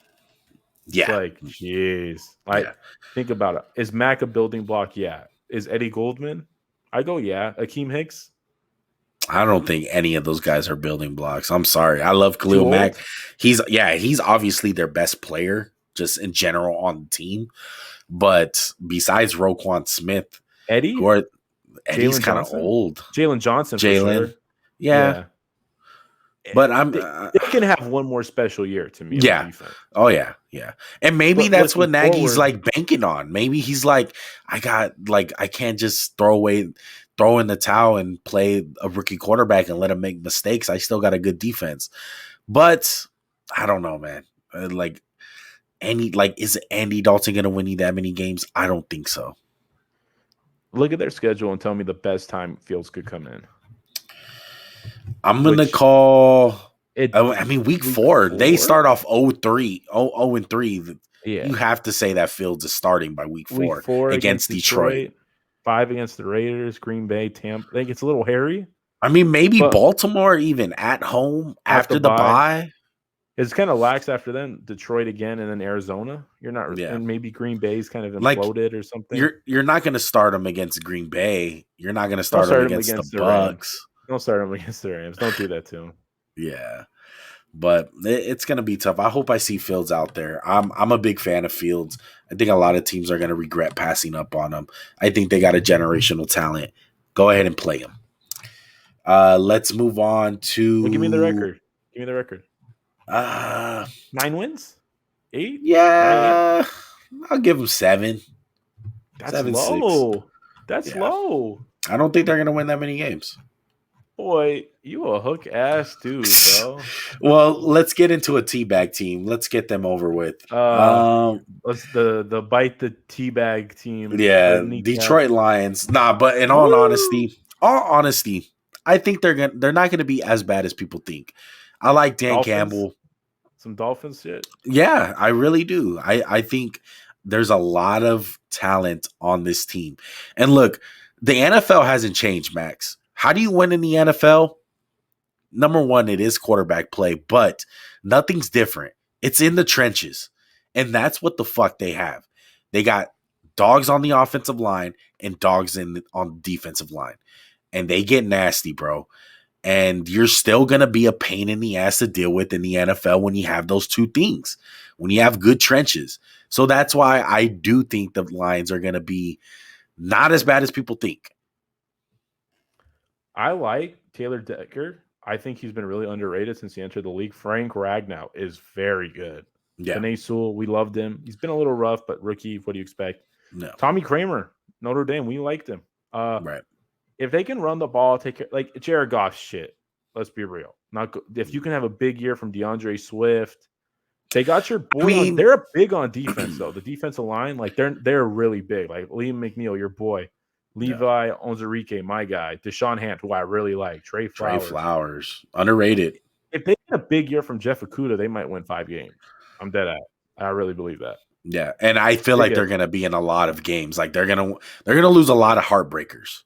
Yeah. It's like, jeez. Think about it. Is Mack a building block? Yeah. Is Eddie Goldman? I go, yeah. Akeem Hicks? I don't think any of those guys are building blocks. I'm sorry. I love Khalil Mack. He's obviously their best player, just in general on the team. But besides Roquan Smith, Eddie's kind of old. Jalen Johnson, for sure. Yeah. But they can have one more special year to me. Yeah. Oh yeah. Yeah. And maybe that's what Nagy's like banking on. Maybe he's like, I can't just throw in the towel and play a rookie quarterback and let him make mistakes. I still got a good defense. But I don't know, man. Is Andy Dalton going to win you that many games? I don't think so. Look at their schedule and tell me the best time Fields could come in. I'm going to call week 4. They start off 0-3. Yeah. You have to say that Fields is starting by week 4. Week 4 against Detroit. 5 against the Raiders, Green Bay, Tampa. I think it's a little hairy. I mean, maybe Baltimore even at home after the bye. It's kind of lax after then. Detroit again, and then Arizona. You're not, and maybe Green Bay's kind of imploded or something. You're not going to start them against Green Bay. You're not going to start them against the Bucs. Don't start him against the Rams. Don't do that to him. Yeah. But it's going to be tough. I hope I see Fields out there. I'm a big fan of Fields. I think a lot of teams are going to regret passing up on him. I think they got a generational talent. Go ahead and play him. Let's move on to. Well, give me the record. Give me the record. 9 wins? 8? Yeah. 9, I'll give him 7. That's 7, low. 6. That's low. I don't think they're going to win that many games. Boy, you a hook ass dude, bro. Well, let's get into a teabag team. Let's get them over with. Let's the bite the teabag team. Yeah, Detroit Lions. But in all honesty, I think they're not gonna be as bad as people think. I like Dan Campbell. Some Dolphins shit. Yeah, I really do. I think there's a lot of talent on this team. And look, the NFL hasn't changed, Max. How do you win in the NFL? Number one, it is quarterback play, but nothing's different. It's in the trenches. And that's what the fuck they have. They got dogs on the offensive line and dogs on the defensive line. And they get nasty, bro. And you're still going to be a pain in the ass to deal with in the NFL when you have those two things, when you have good trenches. So that's why I do think the Lions are going to be not as bad as people think. I like Taylor Decker. I think he's been really underrated since he entered the league. Frank Ragnow is very good. Yeah. Penei Sewell, we loved him. He's been a little rough, but rookie, what do you expect? No. Tommy Kramer, Notre Dame, we liked him. Right. If they can run the ball, take care, like Jared Goff shit. Let's be real. If you can have a big year from DeAndre Swift, they got your boy. They're big on defense though. The defensive line, like they're really big. Like Liam McNeil, your boy. Levi Onwuzurike, my guy. Deshaun Hant, who I really like. Trey Flowers. Underrated. If they get a big year from Jeff Okudah, they might win 5 games. I'm dead at. I really believe that. Yeah, and I feel like they're going to be in a lot of games. Like they're going to lose a lot of heartbreakers.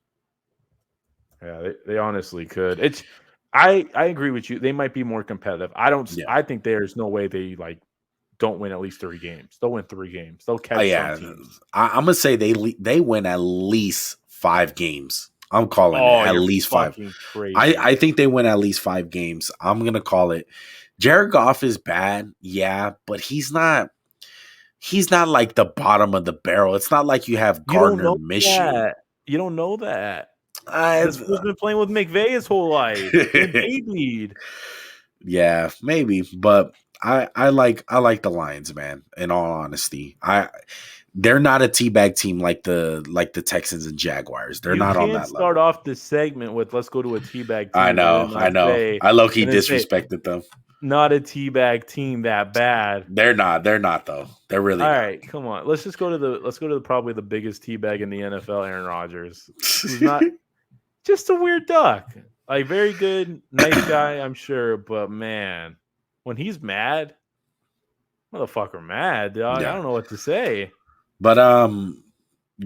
Yeah, they honestly could. I agree with you. They might be more competitive. I think there's no way they don't win at least 3 games. They'll win 3 games. They'll catch some teams. I'm gonna say they win at least 5 games. I'm calling it at least 5. Crazy. I think they win at least 5 games. I'm gonna call it. Jared Goff is bad, yeah, but he's not like the bottom of the barrel. It's not like you have Gardner Minshew. You don't know that. This fool's been playing with McVay his whole life. Babied. Yeah, maybe, but I like the Lions, man. In all honesty, they're not a teabag team like the Texans and Jaguars. They're not on that level. Start off this segment with let's go to a teabag team. I know. I low-key disrespected them. Not a teabag team that bad. They're not though. They're really all not. right. Come on, let's go to the probably the biggest teabag in the NFL, Aaron Rodgers. Who's not just a weird duck. Like very good, nice guy, I'm sure, but man, when he's mad, motherfucker, mad, dog. Yeah. I don't know what to say. But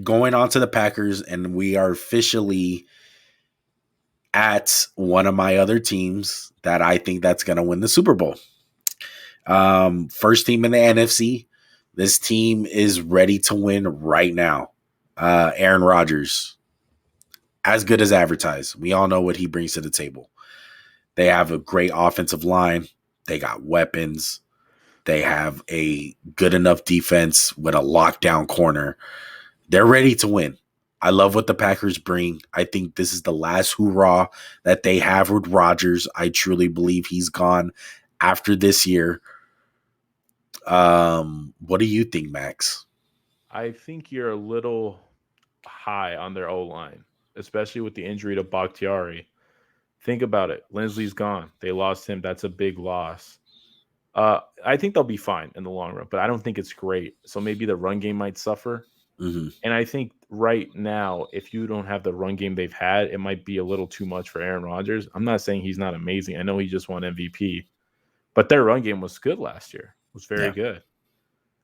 going on to the Packers, and we are officially at one of my other teams that I think that's going to win the Super Bowl. First team in the NFC. This team is ready to win right now. Aaron Rodgers, as good as advertised. We all know what he brings to the table. They have a great offensive line. They got weapons. They have a good enough defense with a lockdown corner. They're ready to win. I love what the Packers bring. I think this is the last hoorah that they have with Rodgers. I truly believe he's gone after this year. What do you think, Max? I think you're a little high on their O-line, especially with the injury to Bakhtiari. Think about it. Linsley's gone. They lost him. That's a big loss. I think they'll be fine in the long run, but I don't think it's great. So maybe the run game might suffer. Mm-hmm. And I think right now, if you don't have the run game they've had, it might be a little too much for Aaron Rodgers. I'm not saying he's not amazing. I know he just won MVP, but their run game was good last year. It was very good.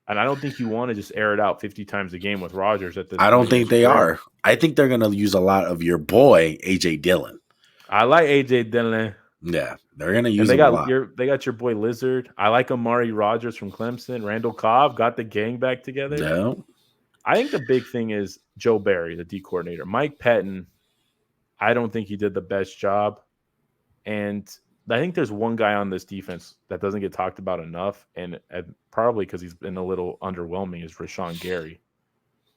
And I don't think you want to just air it out 50 times a game with Rodgers at this I don't think they are. I think they're going to use a lot of your boy, A.J. Dillon. I like A.J. Dillon. Yeah, they're going to use him a lot. They got your boy Lizard. I like Amari Rodgers from Clemson. Randall Cobb got the gang back together. Yeah. I think the big thing is Joe Barry, the D coordinator. Mike Pettin, I don't think he did the best job. And I think there's one guy on this defense that doesn't get talked about enough, and probably because he's been a little underwhelming, is Rashawn Gary.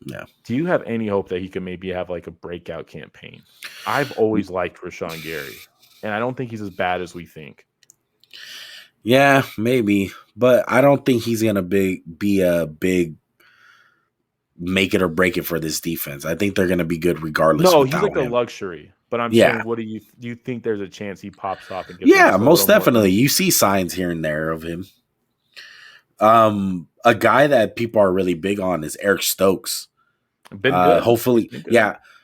Yeah. Do you have any hope that he can maybe have like a breakout campaign? I've always liked Rashawn Gary, and I don't think he's as bad as we think. Yeah, maybe, but I don't think he's gonna be a big make it or break it for this defense. I think they're gonna be good regardless. No, he's like him. a luxury. But I'm saying, what do you think? There's a chance he pops off and gets? Yeah, most definitely. You see signs here and there of him. A guy that people are really big on is Eric Stokes. Been good. Hopefully,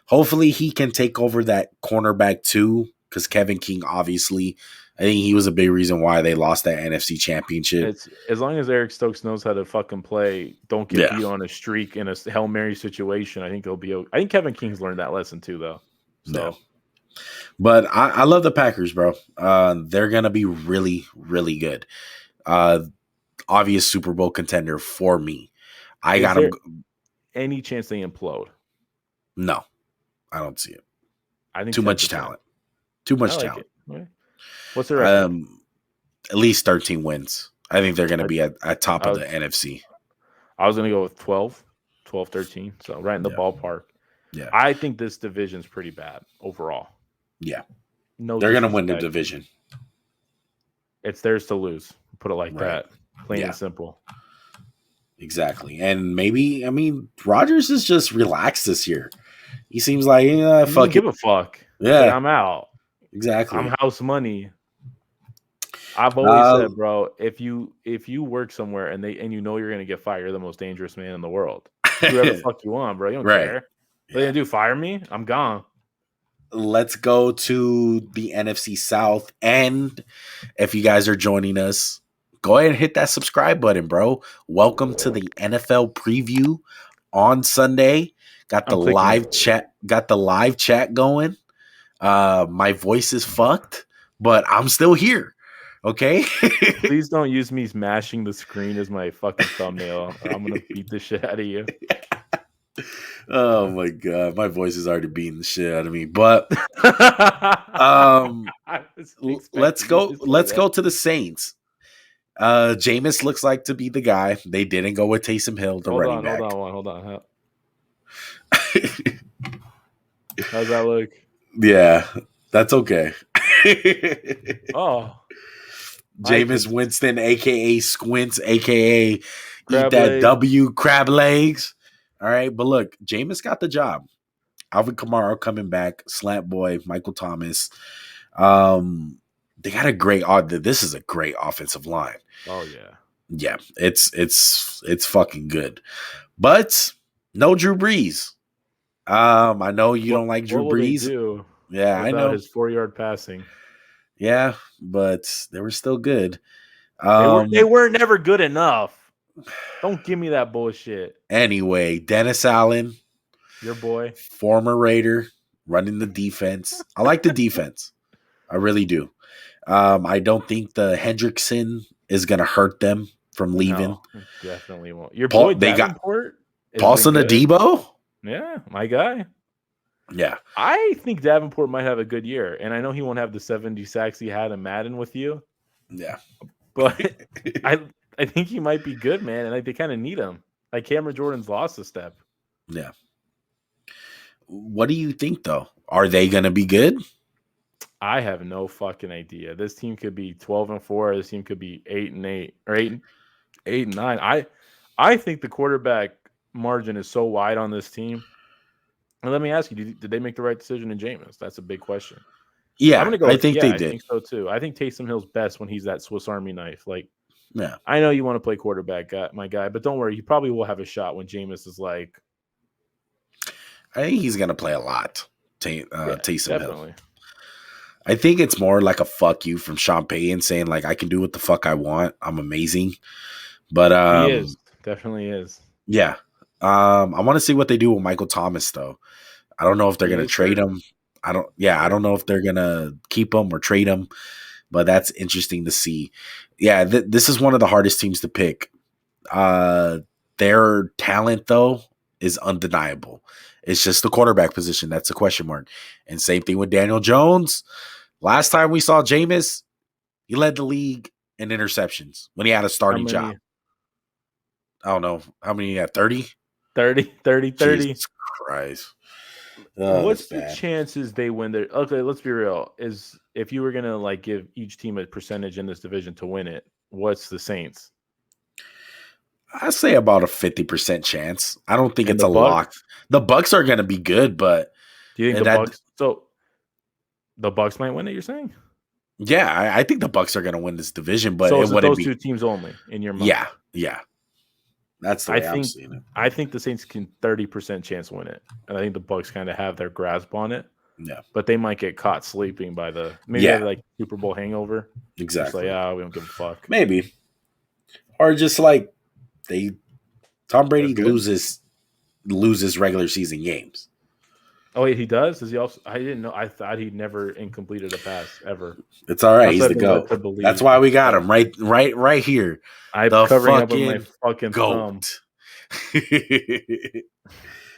hopefully he can take over that cornerback too. Because Kevin King, obviously, I think he was a big reason why they lost that NFC Championship. It's as long as Eric Stokes knows how to fucking play, don't get beat on a streak in a Hail Mary situation. I think he'll be. I think Kevin King's learned that lesson too, though. So, but I love the Packers, bro. They're gonna be really, really good. Obvious Super Bowl contender for me. I got them. Any chance they implode? No, I don't see it. I think too much talent. Too much talent. Okay. What's their record? At least 13 wins. I think they're going to be at top of the NFC. I was going to go with 12, 13. So right in the ballpark. Yeah. I think this division's pretty bad overall. Yeah. No, they're going to win the division. It's theirs to lose. Put it like that. Plain and simple. Exactly. And maybe, Rodgers is just relaxed this year. He seems like, fuck it. Give a fuck. Yeah. Like, I'm out. Exactly. I'm house money. I've always said, bro, if you work somewhere and you know you're gonna get fired, you're the most dangerous man in the world. Do whatever the fuck you want, bro. You don't care. What are you gonna do? Fire me? I'm gone. Let's go to the NFC South. And if you guys are joining us, go ahead and hit that subscribe button, bro. Welcome to the NFL preview on Sunday. Got the live chat going. My voice is fucked, but I'm still here. Okay. Please don't use me smashing the screen as my fucking thumbnail. I'm gonna beat the shit out of you. Oh my god, my voice is already beating the shit out of me. But let's go to the Saints. Jameis looks like to be the guy. They didn't go with Taysom Hill, the running back. Hold on. How's that look? Yeah, that's okay. Jameis Winston, a.k.a. Squints, a.k.a. Eat crab that legs. W, crab legs. All right, but look, Jameis got the job. Alvin Kamara coming back, Slant Boy, Michael Thomas. They got a great – this is a great offensive line. Oh, yeah. Yeah, it's fucking good. But no Drew Brees. I know you don't like Drew Brees. Yeah, I know. His 4-yard passing. Yeah, but they were still good. They were never good enough. Don't give me that bullshit. Anyway, Dennis Allen, your boy, former Raider, running the defense. I like the defense. I really do. I don't think the Hendrickson is going to hurt them from leaving. No, definitely won't. Your boy Davenport? Paulson Adebo? Yeah, my guy. Yeah. I think Davenport might have a good year, and I know he won't have the 70 sacks he had in Madden with you. Yeah. But I think he might be good, man, and they kind of need him. Like Cameron Jordan's lost a step. Yeah. What do you think, though? Are they going to be good? I have no fucking idea. This team could be 12-4. This team could be 8-8 or 8-9. I think the quarterback margin is so wide on this team. And let me ask you, did they make the right decision in Jameis? That's a big question. Yeah, I think they did. I think so too. I think Taysom Hill's best when he's that Swiss Army knife. Like, yeah, I know you want to play quarterback, my guy, but don't worry, he probably will have a shot when Jameis is like. I think he's gonna play a lot. Taysom definitely. Hill. I think it's more like a fuck you from Sean Payton saying like I can do what the fuck I want. I'm amazing. But he is. Definitely is. Yeah. I want to see what they do with Michael Thomas though. I don't know if they're gonna trade him. I don't know if they're gonna keep him or trade him, but that's interesting to see. Yeah, this is one of the hardest teams to pick. Their talent though is undeniable. It's just the quarterback position. That's a question mark. And same thing with Daniel Jones. Last time we saw Jameis, he led the league in interceptions when he had a starting job. I don't know. How many he had? 30? 30. Jesus Christ. What's the chances they win their? Okay, let's be real. Is if you were gonna like give each team a percentage in this division to win it, what's the Saints? I say about a 50% chance. I don't think it's a Bucks? lock. The Bucks are gonna be good, but do you think the Bucks? So the Bucks might win it. You're saying? Yeah, I think the Bucks are gonna win this division, but so it wouldn't those be two teams only in your mind. Yeah. That's the way I'm seeing it. I think the Saints can 30% chance win it, and I think the Bucks kind of have their grasp on it. Yeah, but they might get caught sleeping by the maybe they have like Super Bowl hangover. Exactly. Just like, we don't give a fuck. Maybe, or just like Tom Brady loses regular season games. Oh wait, he does? Does he also? I didn't know. I thought he never incompleted a pass ever. It's all right. He's the GOAT. That's why we got him right here. I'm covering up with my fucking GOAT.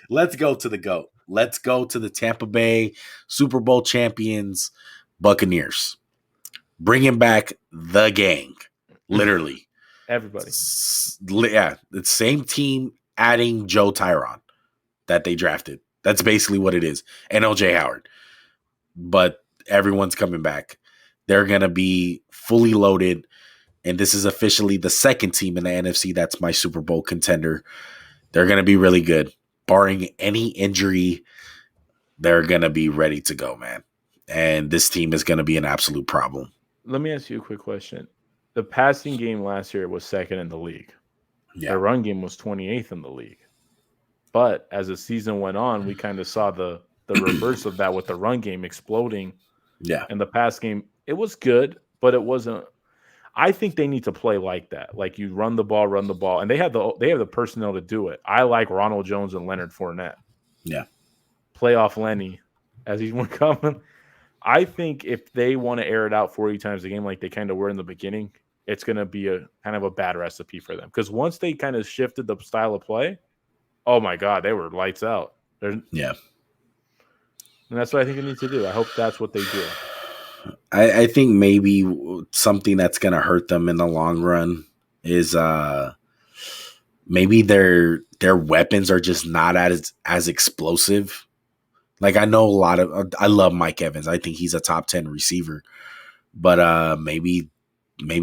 Let's go to the GOAT. Let's go to the Tampa Bay Super Bowl champions, Buccaneers. Bringing back the gang, literally. Everybody. Yeah, the same team adding Joe Tyrone that they drafted. That's basically what it is. And OJ Howard. But everyone's coming back. They're going to be fully loaded. And this is officially the second team in the NFC that's my Super Bowl contender. They're going to be really good. Barring any injury, they're going to be ready to go, man. And this team is going to be an absolute problem. Let me ask you a quick question. The passing game last year was second in the league. Yeah. The run game was 28th in the league. But as the season went on, we kind of saw the reverse of that with the run game exploding. Yeah. And the pass game, it was good, but it wasn't. I think they need to play like that. Like you run the ball, and they have the personnel to do it. I like Ronald Jones and Leonard Fournette. Yeah. Playoff Lenny, as he's more coming. I think if they want to air it out 40 times a game like they kind of were in the beginning, it's going to be a kind of a bad recipe for them. Because once they kind of shifted the style of play, oh my God, they were lights out. Yeah. And that's what I think they need to do. I hope that's what they do. I think maybe something that's going to hurt them in the long run is maybe their weapons are just not as explosive. Like I know I love Mike Evans. I think he's a top 10 receiver, but maybe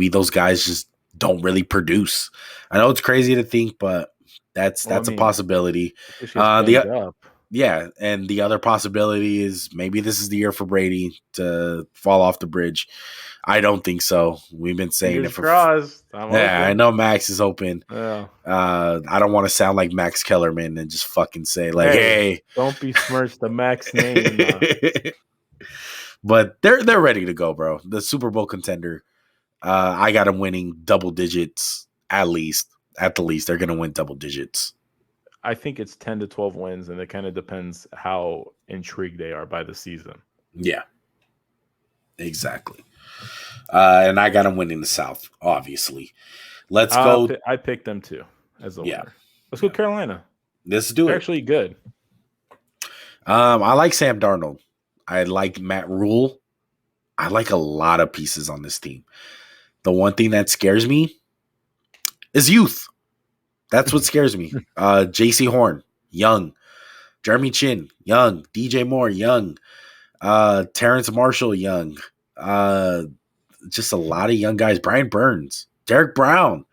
those guys just don't really produce. I know it's crazy to think, but that's a possibility. Yeah, and the other possibility is maybe this is the year for Brady to fall off the bridge. I don't think so. We've been saying it for I know Max is open. Yeah. I don't want to sound like Max Kellerman and just fucking say like, hey don't besmirch the Max name. But they're ready to go, bro. The Super Bowl contender. I got them winning double digits at least. At the least, they're going to win double digits. I think it's 10 to 12 wins, and it kind of depends how intrigued they are by the season. Yeah, exactly. And I got them winning the South, obviously. Let's go. I picked them too as a winner. Let's go Carolina. Let's do it. They're actually good. I like Sam Darnold. I like Matt Rule. I like a lot of pieces on this team. The one thing that scares me is youth. That's what scares me. J.C. Horn, young. Jeremy Chin, young. DJ Moore, young. Terrence Marshall, young. Just a lot of young guys. Brian Burns, Derek Brown.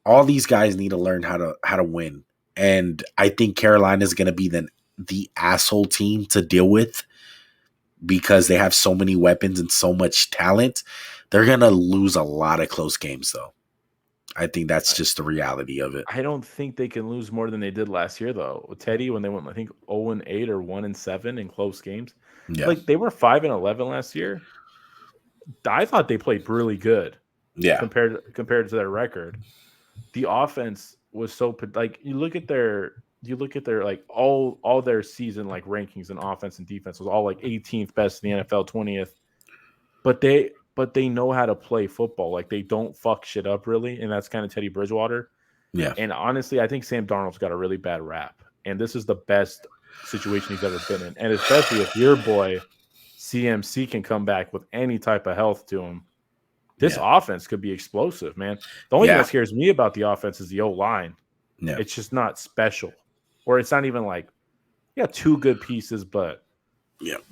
All these guys need to learn how to win. And I think Carolina is going to be the asshole team to deal with because they have so many weapons and so much talent. They're going to lose a lot of close games, though. I think that's just the reality of it. I don't think they can lose more than they did last year, though. With Teddy, when they went, I think 0-8 or 1-7 in close games, like they were 5-11 last year. I thought they played really good. Yeah, compared to their record, the offense was so like you look at their like all their season like rankings and offense and defense was all like 18th best in the NFL, 20th, but they know how to play football. Like they don't fuck shit up really, and that's kind of Teddy Bridgewater. Yeah. And honestly, I think Sam Darnold's got a really bad rap, and this is the best situation he's ever been in. And especially if your boy CMC can come back with any type of health to him, this offense could be explosive, man. The only thing that scares me about the offense is the O-line. Yeah. It's just not special. Or it's not even like, two good pieces, but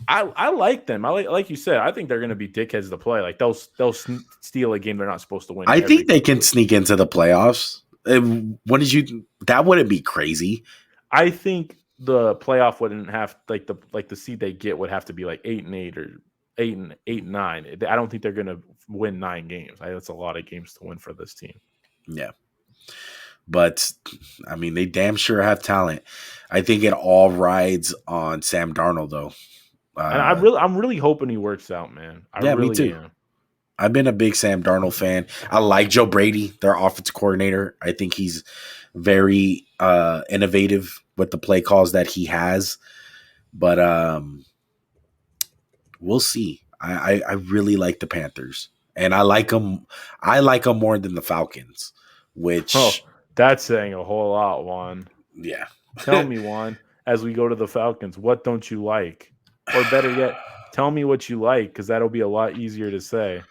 I like them. Like you said, I think they're going to be dickheads to play. Like they'll steal a game they're not supposed to win. I think they can sneak into the playoffs. That wouldn't be crazy. I think the playoff wouldn't have the seed they get would have to be like 8-8 or 8-9. I don't think they're going to win 9 games. That's a lot of games to win for this team. Yeah. But I mean, they damn sure have talent. I think it all rides on Sam Darnold, though. And I'm really hoping he works out, man. I really me too. am. I've been a big Sam Darnold fan. I like Joe Brady, their offensive coordinator. I think he's very innovative with the play calls that he has. But we'll see. I really like the Panthers, and I like them. I like them more than the Falcons. Which that's saying a whole lot, Juan. Yeah. Tell me, Juan, as we go to the Falcons, what don't you like? Or better yet, tell me what you like, because that'll be a lot easier to say.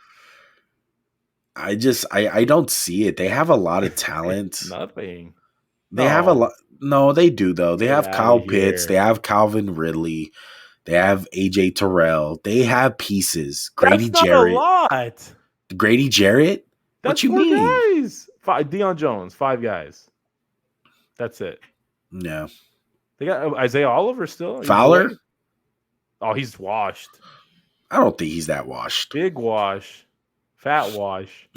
I don't see it. They have a lot of talent. Nothing. They have a lot. No, they do, though. They have Kyle Pitts. They have Calvin Ridley. They have AJ Terrell. They have pieces. Grady Jarrett. That's not a lot. Grady Jarrett? That's what you 4 mean? Guys. Deion Jones, 5 guys. That's it. No. They got Isaiah Oliver still. Fowler? Oh, he's washed. I don't think he's that washed. Big wash. Fat wash.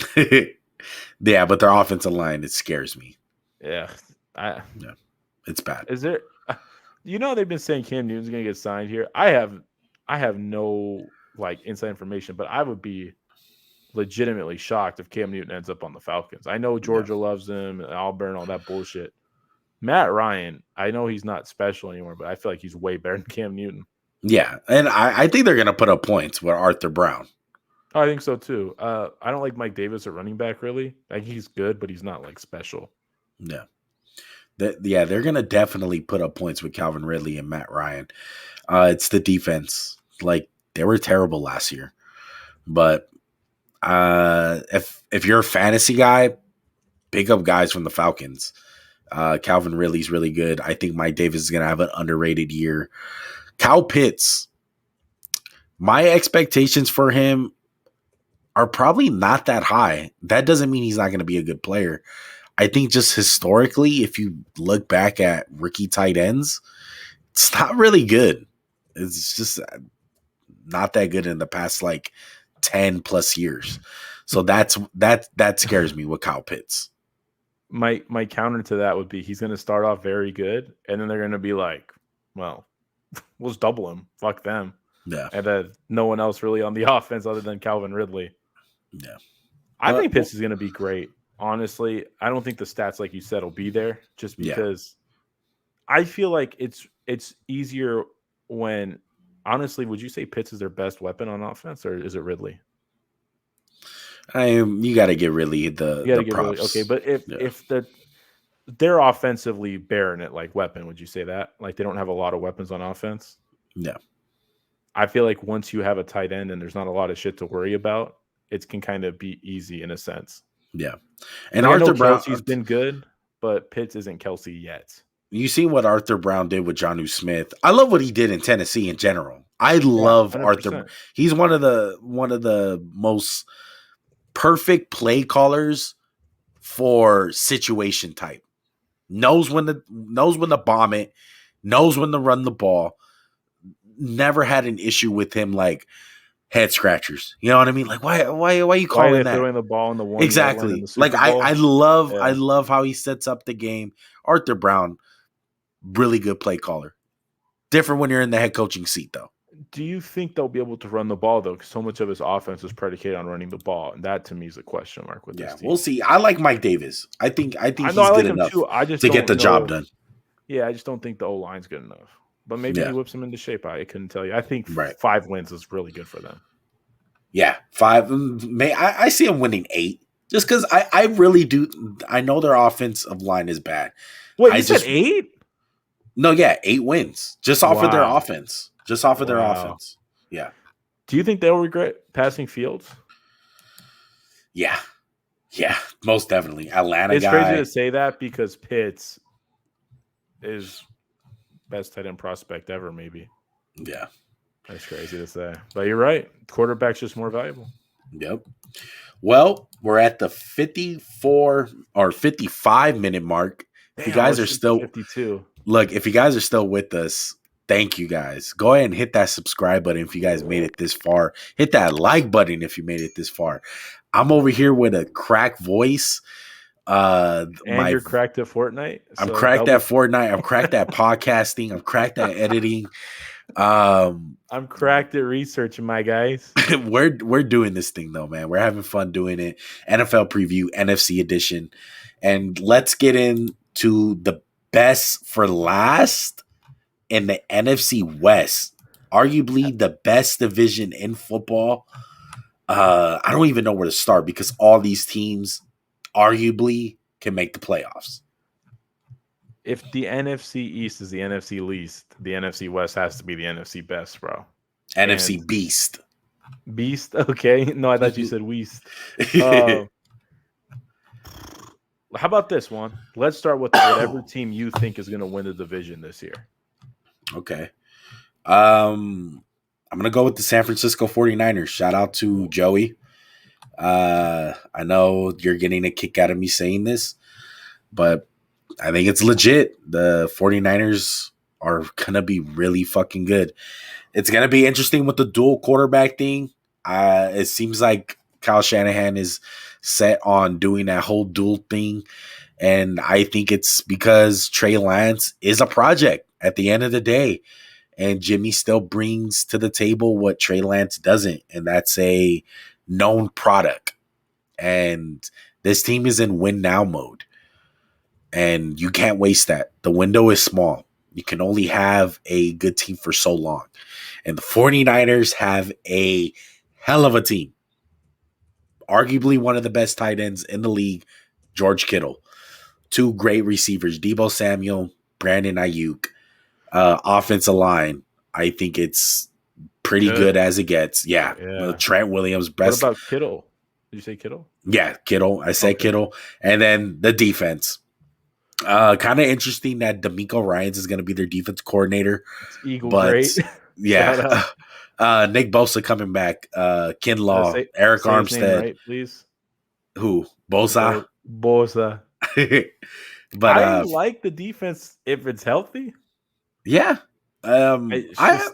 Yeah, but their offensive line, it scares me. Yeah. It's bad. Is there they've been saying Cam Newton's gonna get signed here. I have no inside information, but I would be legitimately shocked if Cam Newton ends up on the Falcons. I know Georgia loves him, Auburn, all that bullshit. Matt Ryan, I know he's not special anymore, but I feel like he's way better than Cam Newton. Yeah, and I think they're going to put up points with Arthur Brown. I think so too. I don't like Mike Davis at running back, really. Like he's good, but he's not special. Yeah. They're going to definitely put up points with Calvin Ridley and Matt Ryan. It's the defense. They were terrible last year. But if you're a fantasy guy, pick up guys from the Falcons. Calvin Ridley's really good. I think Mike Davis is going to have an underrated year. Kyle Pitts, my expectations for him are probably not that high. That doesn't mean he's not going to be a good player. I think just historically, if you look back at rookie tight ends, it's not really good. It's just not that good in the past 10 plus years. So that scares me with Kyle Pitts. My counter to that would be he's going to start off very good, and then they're going to be like, well, we'll just double him. Fuck them. Yeah. And then no one else really on the offense other than Calvin Ridley. Yeah. I think Pitts is going to be great. Honestly, I don't think the stats, like you said, will be there just because I feel like it's easier when, honestly, would you say Pitts is their best weapon on offense, or is it Ridley? You got to get Ridley the props. Okay, but if they're offensively barren at weapon, would you say that? They don't have a lot of weapons on offense? No. I feel like once you have a tight end and there's not a lot of shit to worry about, it can kind of be easy in a sense. Yeah. And Arthur Brown, Kelsey's been good, but Pitts isn't Kelsey yet. You see what Arthur Brown did with Jonnu Smith. I love what he did in Tennessee in general. I love 100%. Arthur. He's one of the most perfect play callers for situation type. Knows when to bomb it, knows when to run the ball. Never had an issue with him head scratchers. You know what I mean? Why are you calling that? Throwing the ball in the one exactly. I love how he sets up the game. Arthur Brown, really good play caller. Different when you're in the head coaching seat, though. Do you think they'll be able to run the ball, though? Because so much of his offense is predicated on running the ball, and that to me is a question mark with this team. We'll see. I like Mike Davis. I think he's good enough to get the job done. Yeah, I just don't think the O-line's good enough. But maybe he whips them into shape. I couldn't tell you. I think 5 wins is really good for them. Yeah, 5. I see them winning 8. Just because I really do. I know their offensive line is bad. Wait, you said 8? No, yeah, 8 wins just off of their Wow. offense. Just off of their Wow. offense. Yeah. Do you think they'll regret passing Fields? Yeah. Yeah. Most definitely. Atlanta It's crazy to guy. say that because Pitts is best tight end prospect ever, maybe. Yeah. That's crazy to say. But you're right. Quarterback's just more valuable. Yep. Well, we're at the 54 or 55-minute mark. If you guys are still 52. Look, if you guys are still with us, thank you guys. Go ahead and hit that subscribe button if you guys made it this far. Hit that like button if you made it this far. I'm over here with a cracked voice. And you're cracked at Fortnite. I'm cracked at Fortnite. I'm cracked at podcasting. I'm cracked at editing. I'm cracked at researching, my guys. we're doing this thing though, man. We're having fun doing it. NFL preview, NFC edition, and let's get into the best for last in the NFC West. Arguably the best division in football. I don't even know where to start because all these teams arguably can make the playoffs. If the NFC East is the NFC least, the NFC West has to be the NFC best, bro. NFC Beast. Beast? Okay. No, I thought you said Weast. How about this one? Let's start with whatever team you think is going to win the division this year. Okay. I'm going to go with the San Francisco 49ers. Shout out to Joey. I know you're getting a kick out of me saying this, but I think it's legit. The 49ers are going to be really fucking good. It's going to be interesting with the dual quarterback thing. It seems like Kyle Shanahan is set on doing that whole dual thing. And I think it's because Trey Lance is a project at the end of the day. And Jimmy still brings to the table what Trey Lance doesn't. And that's a known product. And this team is in win now mode. And you can't waste that. The window is small. You can only have a good team for so long. And the 49ers have a hell of a team. Arguably one of the best tight ends in the league, George Kittle. 2 great receivers, Deebo Samuel, Brandon Ayuk. Offensive line, I think it's pretty good as it gets. Yeah. Trent Williams, best. What about Kittle? Did you say Kittle? Yeah, Kittle. I said Kittle. And then the defense. Kind of interesting that D'Amico Ryans is going to be their defense coordinator. It's Eagle great. Yeah. Nick Bosa coming back. Kinlaw, Eric Armstead. Right, please. Who? Bosa? Bosa. But I like the defense if it's healthy. Yeah. I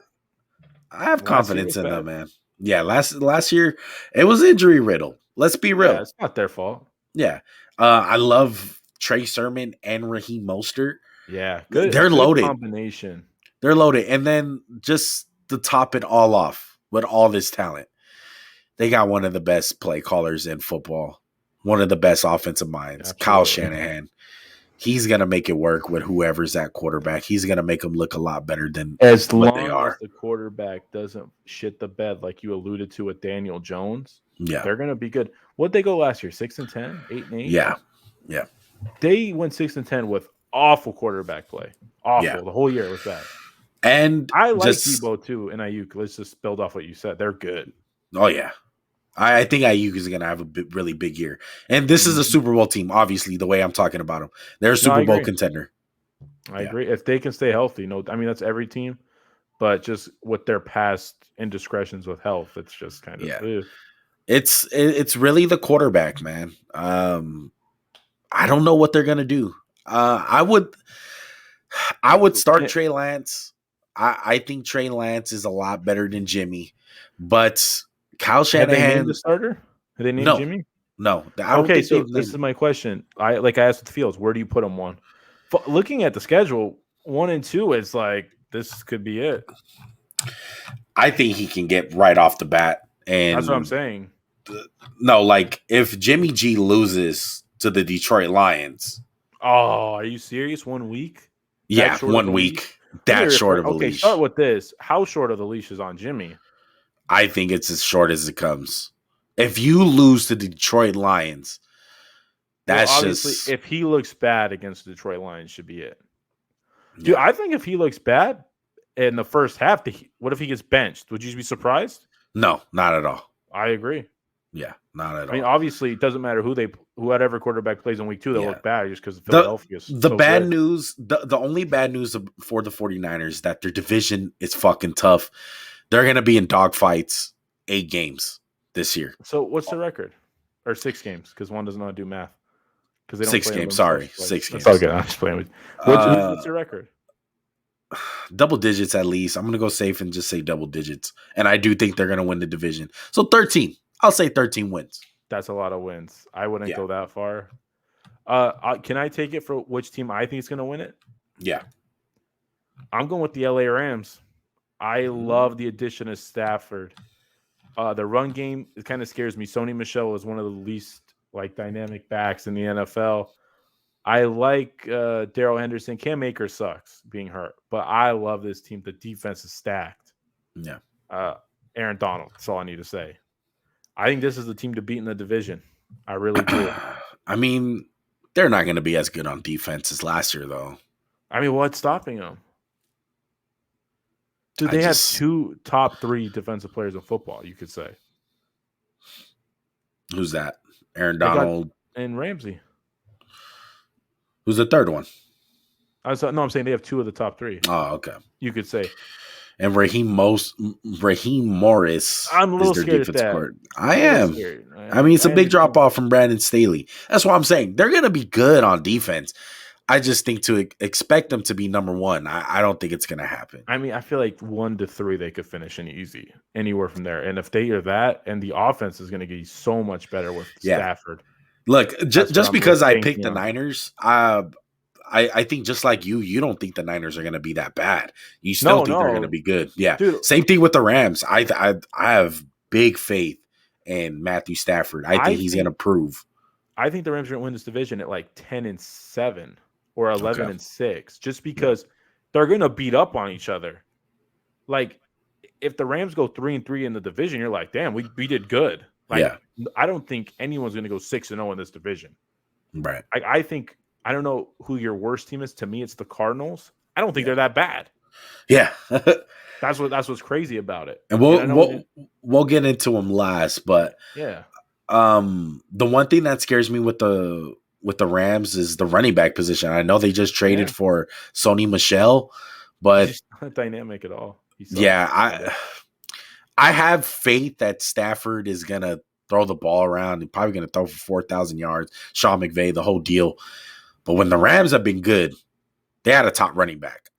have confidence in them, man. Yeah, last year it was injury riddled. Let's be real. Yeah, it's not their fault. Yeah. I love Trey Sermon and Raheem Mostert. Yeah, good. They're loaded. Combination. They're loaded. And then just to top it all off with all this talent, they got one of the best play callers in football, one of the best offensive minds, absolutely. Kyle Shanahan. He's going to make it work with whoever's at quarterback. He's going to make them look a lot better than as what long they are. As the quarterback doesn't shit the bed like you alluded to with Daniel Jones. Yeah, they're going to be good. What'd they go last year? 6-10, 8-8. Yeah. They went 6-10 with awful quarterback play. Awful. Yeah. The whole year was bad. And I like Deebo too and Ayuk. Let's just build off what you said. They're good. Oh yeah. I think Ayuk is going to have a really big year. And this is a Super Bowl team, obviously, the way I'm talking about them. They're a Super Bowl contender. I agree. If they can stay healthy, that's every team. But just with their past indiscretions with health, it's just kind of It's really the quarterback, man. I don't know what they're going to do. I would start Trey Lance. I think Trey Lance is a lot better than Jimmy. But Kyle Shanahan. Have they named the starter? Have they named Jimmy? No. This is my question. I asked with Fields, where do you put him one? Looking at the schedule, 1 and 2 is like this could be it. I think he can get right off the bat. And that's what I'm saying. No, like if Jimmy G loses to the Detroit Lions. Oh, are you serious? 1 week? Yeah, 1 week. That short of a leash. Okay, start with this. How short of the leash is on Jimmy? I think it's as short as it comes. If you lose to the Detroit Lions, that's obviously, if he looks bad against the Detroit Lions, should be it. Dude, Yeah. I think if he looks bad in the first half, what if he gets benched? Would you be surprised? No, not at all. I agree. Yeah, not at I mean, all. obviously, it doesn't matter whatever quarterback plays in week 2, they'll Yeah. look bad just because The Philadelphia is the so bad good. news, the only bad news for the 49ers is that their division is fucking tough. They're going to be in dogfights 8 games this year. So what's the record? Or 6 games, because one doesn't know how to do math. Because they don't 6 play in games, themselves sorry. twice. 6 That's games. all good. I'm just playing with you. Uh, What's the record? double digits at least. I'm going to go safe and just say double digits. And I do think they're going to win the division. So 13. I'll say 13 wins. That's a lot of wins. I wouldn't Yeah. go that far. Can I take it for which team I think is going to win it? Yeah. I'm going with the LA Rams. I love the addition of Stafford. The run game, it kind of scares me. Sony Michel is one of the least dynamic backs in the NFL. I like Darrell Henderson. Cam Akers sucks being hurt, but I love this team. The defense is stacked. Yeah. Aaron Donald. That's all I need to say. I think this is the team to beat in the division. I really do. I mean, they're not going to be as good on defense as last year, though. I mean, what's stopping them? Dude, they have 2 top 3 defensive players in football, you could say. Who's that? Aaron Donald. And Ramsey. Who's the third one? I'm saying they have 2 of the top 3. Oh, okay. You could say. And Raheem Morris. I'm a little scared at that. I am. I mean, it's a big drop off from Brandon Staley. That's what I'm saying. They're going to be good on defense. I just think to expect them to be number 1, I don't think it's going to happen. I mean, I feel like 1 to 3 they could finish in easy anywhere from there. And if they are that, and the offense is going to get so much better with Stafford. Look, just because I picked the Niners, I think just like you don't think the Niners are going to be that bad. You still think they're going to be good. Yeah. Dude, same thing with the Rams. I have big faith in Matthew Stafford. I think he's going to prove. I think the Rams are going to win this division at 10-7 or 11-6, just because they're going to beat up on each other. Like, if the Rams go 3-3 in the division, you're like, damn, we did good. I don't think anyone's going to go 6-0 in this division. Right. I think. I don't know who your worst team is. To me, it's the Cardinals. I don't think they're that bad. Yeah. That's what's crazy about it. And we'll get into them last, but yeah. The one thing that scares me with the Rams is the running back position. I know they just traded for Sony Michel, but he's not dynamic at all. I have faith that Stafford is gonna throw the ball around and probably gonna throw for 4,000 yards. Sean McVay, the whole deal. But when the Rams have been good, they had a top running back.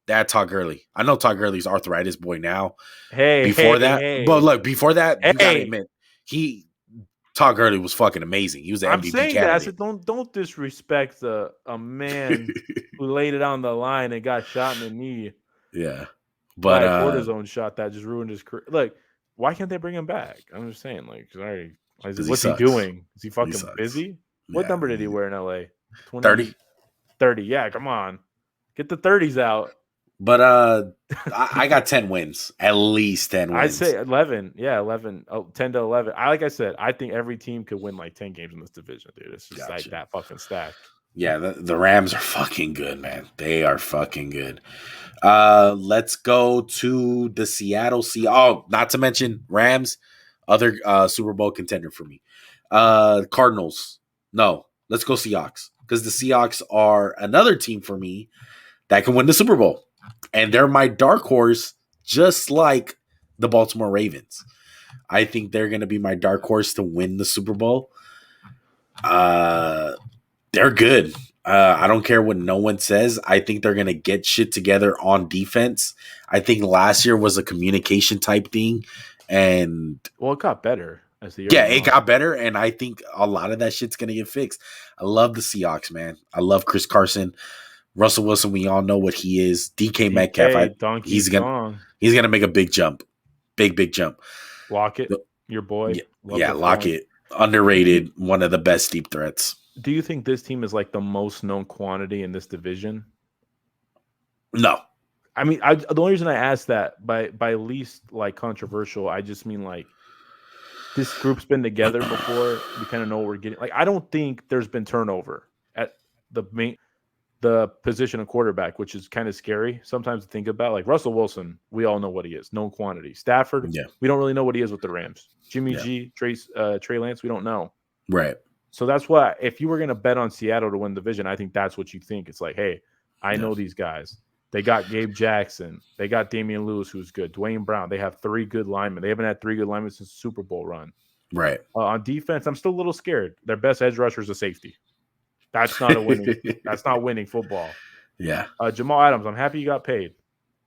They had Todd Gurley. I know Todd Gurley's arthritis boy now. Before that, you gotta admit, Todd Gurley was fucking amazing. He was an MVP candidate. That. I said, don't disrespect a man who laid it on the line and got shot in the knee. Yeah, but cortisone shot that just ruined his career. Like, why can't they bring him back? I'm just saying, sorry, what's he doing? Is he fucking busy? What number did he wear in LA? 30. 30. Yeah, come on, get the 30s out. But I got 10 wins, at least 10 wins. I'd say 11. Yeah, 11. 10 to 11. Like I said, I think every team could win 10 games in this division, dude. It's just that fucking stacked. Yeah, the Rams are fucking good, man. They are fucking good. Let's go to the Seattle Seahawks. Oh, not to mention Rams, other Super Bowl contender for me. Cardinals. No, let's go Seahawks, because the Seahawks are another team for me that can win the Super Bowl. And they're my dark horse, just like the Baltimore Ravens. I think they're going to be my dark horse to win the Super Bowl. They're good. I don't care what no one says. I think they're going to get shit together on defense. I think last year was a communication type thing. And it got better as the year went on. It got better. And I think a lot of that shit's going to get fixed. I love the Seahawks, man. I love Chris Carson. Russell Wilson, we all know what he is. DK Metcalf, he's gonna make a big jump. Big jump. Lockett, your boy. Lockett. Underrated, one of the best deep threats. Do you think this team is the most known quantity in this division? No. I mean, the only reason I asked that by least controversial, I just mean this group's been together before. We kind of know what we're getting. I don't think there's been turnover at the main. the position of quarterback, which is kind of scary sometimes to think about. Like Russell Wilson, we all know what he is, known quantity. Stafford, Yeah. we don't really know what he is with the Rams. Jimmy Yeah. G, Trey Lance, we don't know. Right. So that's why if you were going to bet on Seattle to win the division, I think that's what you think. It's like, hey, I know these guys. They got Gabe Jackson. They got Damian Lewis, who's good. Dwayne Brown. They have 3 good linemen. They haven't had 3 good linemen since the Super Bowl run. Right. On defense, I'm still a little scared. Their best edge rusher is a safety. That's not a winning. That's not winning football. Yeah. Jamal Adams, I'm happy you got paid.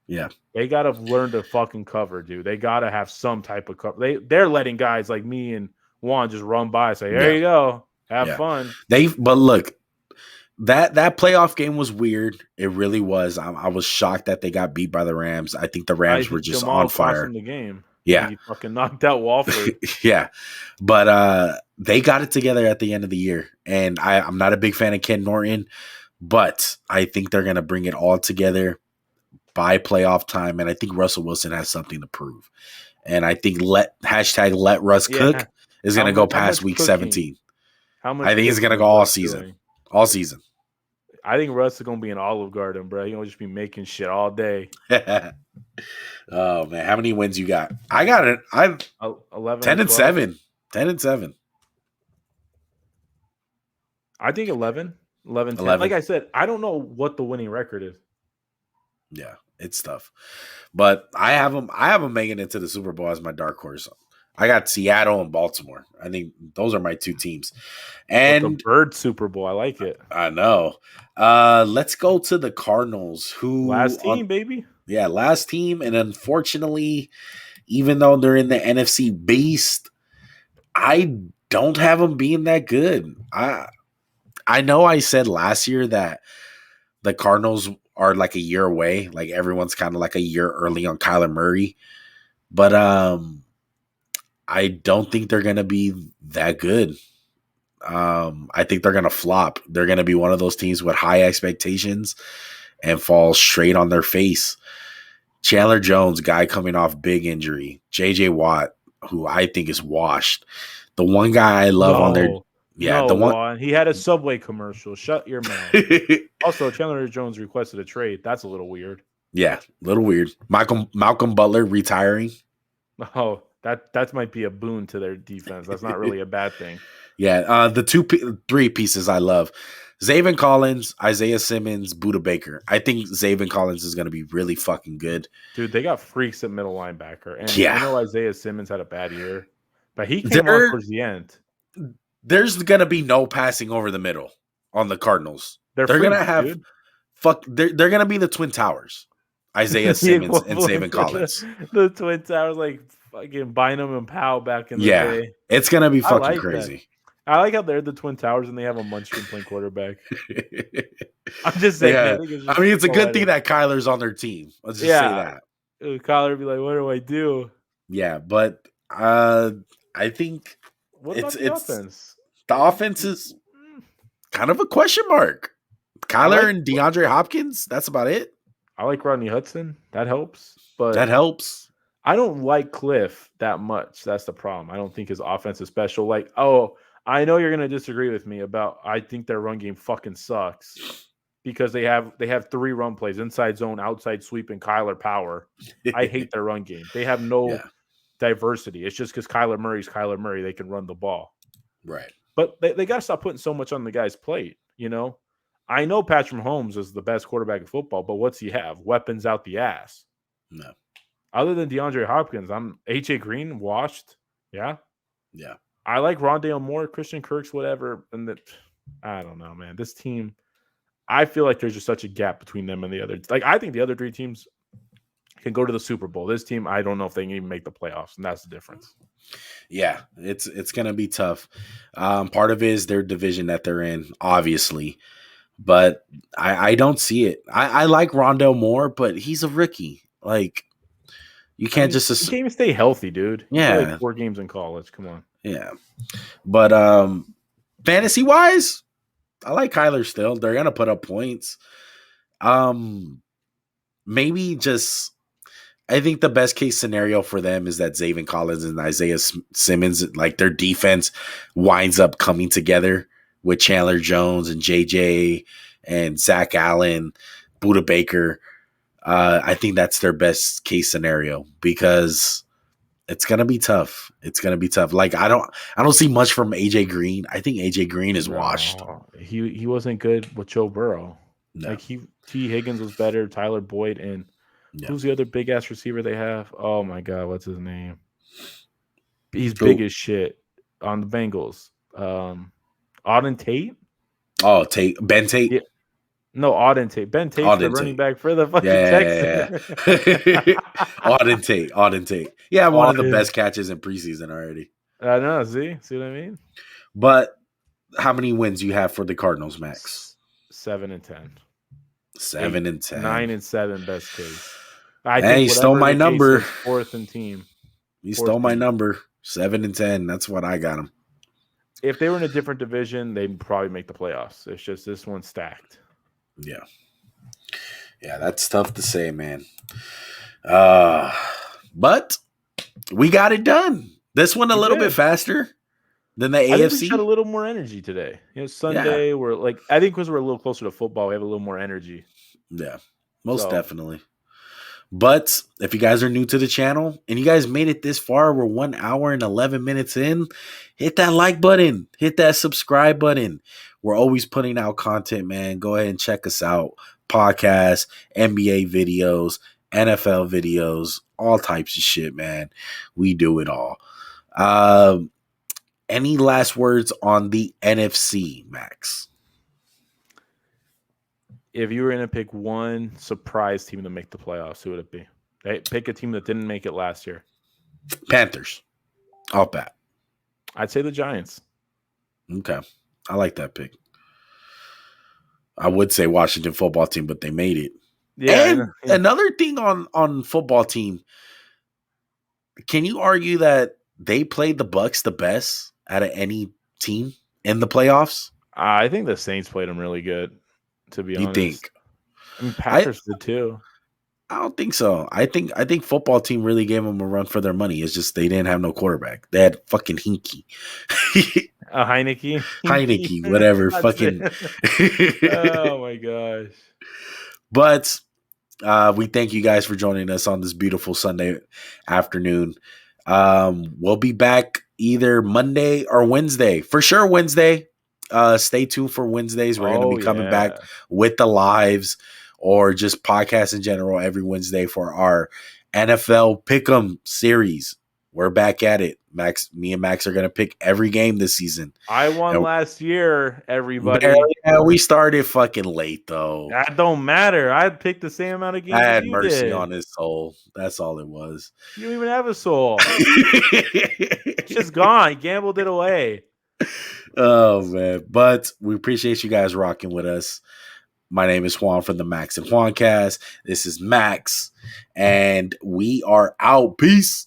Yeah. They got to learn to fucking cover, dude. They got to have some type of cover. They're letting guys like me and Juan just run by and say, there you go. Have fun. But look, that playoff game was weird. It really was. I was shocked that they got beat by the Rams. I think the Rams were just Jamal on fire. The game. Yeah. He fucking knocked out Walford. Yeah. But they got it together at the end of the year. And I'm not a big fan of Ken Norton, but I think they're going to bring it all together by playoff time. And I think Russell Wilson has something to prove. And I think let Russ cook is going to go past week 17. How much? I think he's going to go all season. All season. I think Russ is going to be in Olive Garden, bro. He's going to just be making shit all day. Oh, man. How many wins you got? I got it. I've 11 10 and 7. 10 and 7. I think 11. 10. Like I said, I don't know what the winning record is. Yeah, it's tough. But I have them making it to the Super Bowl as my dark horse. I got Seattle and Baltimore. I think those are my 2 teams. And the Bird Super Bowl, I like it. I know. Let's go to the Cardinals, who last team, baby. Yeah, last team. And unfortunately, even though they're in the NFC Beast, I don't have them being that good. I know I said last year that the Cardinals are like a year away. Like everyone's kind of like a year early on Kyler Murray. But I don't think they're going to be that good. I think they're going to flop. They're going to be one of those teams with high expectations and fall straight on their face. Chandler Jones, guy coming off big injury. J.J. Watt, who I think is washed. The one guy I love on their – yeah, the one Juan. He had a Subway commercial. Shut your mouth. Also, Chandler Jones requested a trade. That's a little weird. Yeah, a little weird. Malcolm Butler retiring. Oh, that might be a boon to their defense. That's not really a bad thing. Yeah, the 3 pieces I love. Zaven Collins, Isaiah Simmons, Budda Baker. I think Zaven Collins is going to be really fucking good. Dude, they got freaks at middle linebacker. And yeah. I know Isaiah Simmons had a bad year, but he came on towards the end. There's going to be no passing over the middle on the Cardinals. They're going to have dude. They're going to be the Twin Towers. Isaiah Simmons and Zaven Collins. The Twin Towers, like fucking Bynum and Powell back in the day. It's going to be fucking crazy. That. I like how they're the Twin Towers and they have a Munchkin playing quarterback. I'm just saying. Yeah. I mean, it's a good thing that Kyler's on their team. Let's just say that. Kyler would be like, what do I do? Yeah, but I think what about the offense? The offense is kind of a question mark. Kyler and DeAndre Hopkins, that's about it. I like Rodney Hudson. That helps. But that helps. I don't like Cliff that much. That's the problem. I don't think his offense is special. Like, I know you're going to disagree with me about I think their run game fucking sucks because they have 3 run plays, inside zone, outside sweep, and Kyler power. I hate their run game. They have no diversity. It's just because Kyler Murray's Kyler Murray, they can run the ball. Right. But they got to stop putting so much on the guy's plate, you know? I know Patrick Mahomes is the best quarterback in football, but what's he have? Weapons out the ass. No. Other than DeAndre Hopkins, I'm A.J. Green, washed. Yeah? Yeah. I like Rondale Moore, Christian Kirk's, whatever. And I don't know, man. This team, I feel like there's just such a gap between them and the other. Like, I think the other 3 teams can go to the Super Bowl. This team, I don't know if they can even make the playoffs, and that's the difference. Yeah, it's going to be tough. Part of it is their division that they're in, obviously. But I don't see it. I like Rondale Moore, but he's a rookie. Like, you can't just you can't even stay healthy, dude. Yeah. He played 4 games in college. Come on. Yeah. But fantasy wise, I like Kyler still. They're gonna put up points. Maybe just I think the best case scenario for them is that Zaven Collins and Isaiah Simmons, like their defense winds up coming together with Chandler Jones and JJ and Zach Allen, Buda Baker. I think that's their best case scenario because it's gonna be tough. It's gonna be tough. Like I don't see much from AJ Green. I think AJ Green is washed. He wasn't good with Joe Burrow. No. Like T. Higgins was better. Tyler Boyd and who's the other big ass receiver they have? Oh my god, what's his name? He's big as shit on the Bengals. Auden Tate. Oh, Ben Tate. Yeah. No, Auden Tate. Ben Tate's the running back for the fucking Texans. Auden Tate. Yeah, one of the best catches in preseason already. I know. See what I mean? But how many wins do you have for the Cardinals, Max? 7-10. 7-10. 9-7 best case. He stole my number. Fourth in team. He stole my number. 7-10. That's what I got him. If they were in a different division, they'd probably make the playoffs. It's just this one's stacked. Yeah. Yeah, that's tough to say, man. But we got it done. This one a little bit faster than the AFC. I think we had a little more energy today. Sunday, we're like, I think because we're a little closer to football, we have a little more energy. Yeah, most definitely. But if you guys are new to the channel and you guys made it this far, we're 1 hour and 11 minutes in, hit that like button, hit that subscribe button. We're always putting out content, man. Go ahead and check us out. Podcasts, NBA videos, NFL videos, all types of shit, man. We do it all. Any last words on the NFC, Max? If you were going to pick one surprise team to make the playoffs, who would it be? Pick a team that didn't make it last year. Panthers. I'll bet. I'd say the Giants. Okay. I like that pick. I would say Washington football team, but they made it. Yeah. And another thing on football team, can you argue that they played the Bucs the best out of any team in the playoffs? I think the Saints played them really good. To be honest, you think? I mean, Packers did too. I don't think so. I think football team really gave them a run for their money. It's just they didn't have no quarterback. They had fucking Hinkie. A Heineke? Heineke, whatever. Fucking. Oh my gosh. But we thank you guys for joining us on this beautiful Sunday afternoon. We'll be back either Monday or Wednesday. For sure Wednesday. Stay tuned for Wednesdays. We're going to be coming back with the lives or just podcasts in general every Wednesday for our NFL Pick'em series. We're back at it. Me and Max are going to pick every game this season. I won last year, everybody. Yeah, we started fucking late, though. That don't matter. I picked the same amount of games. I had mercy on his soul. That's all it was. You don't even have a soul. It's just gone. He gambled it away. Oh, man. But we appreciate you guys rocking with us. My name is Juan from the Max and JuanCast. This is Max, and we are out. Peace.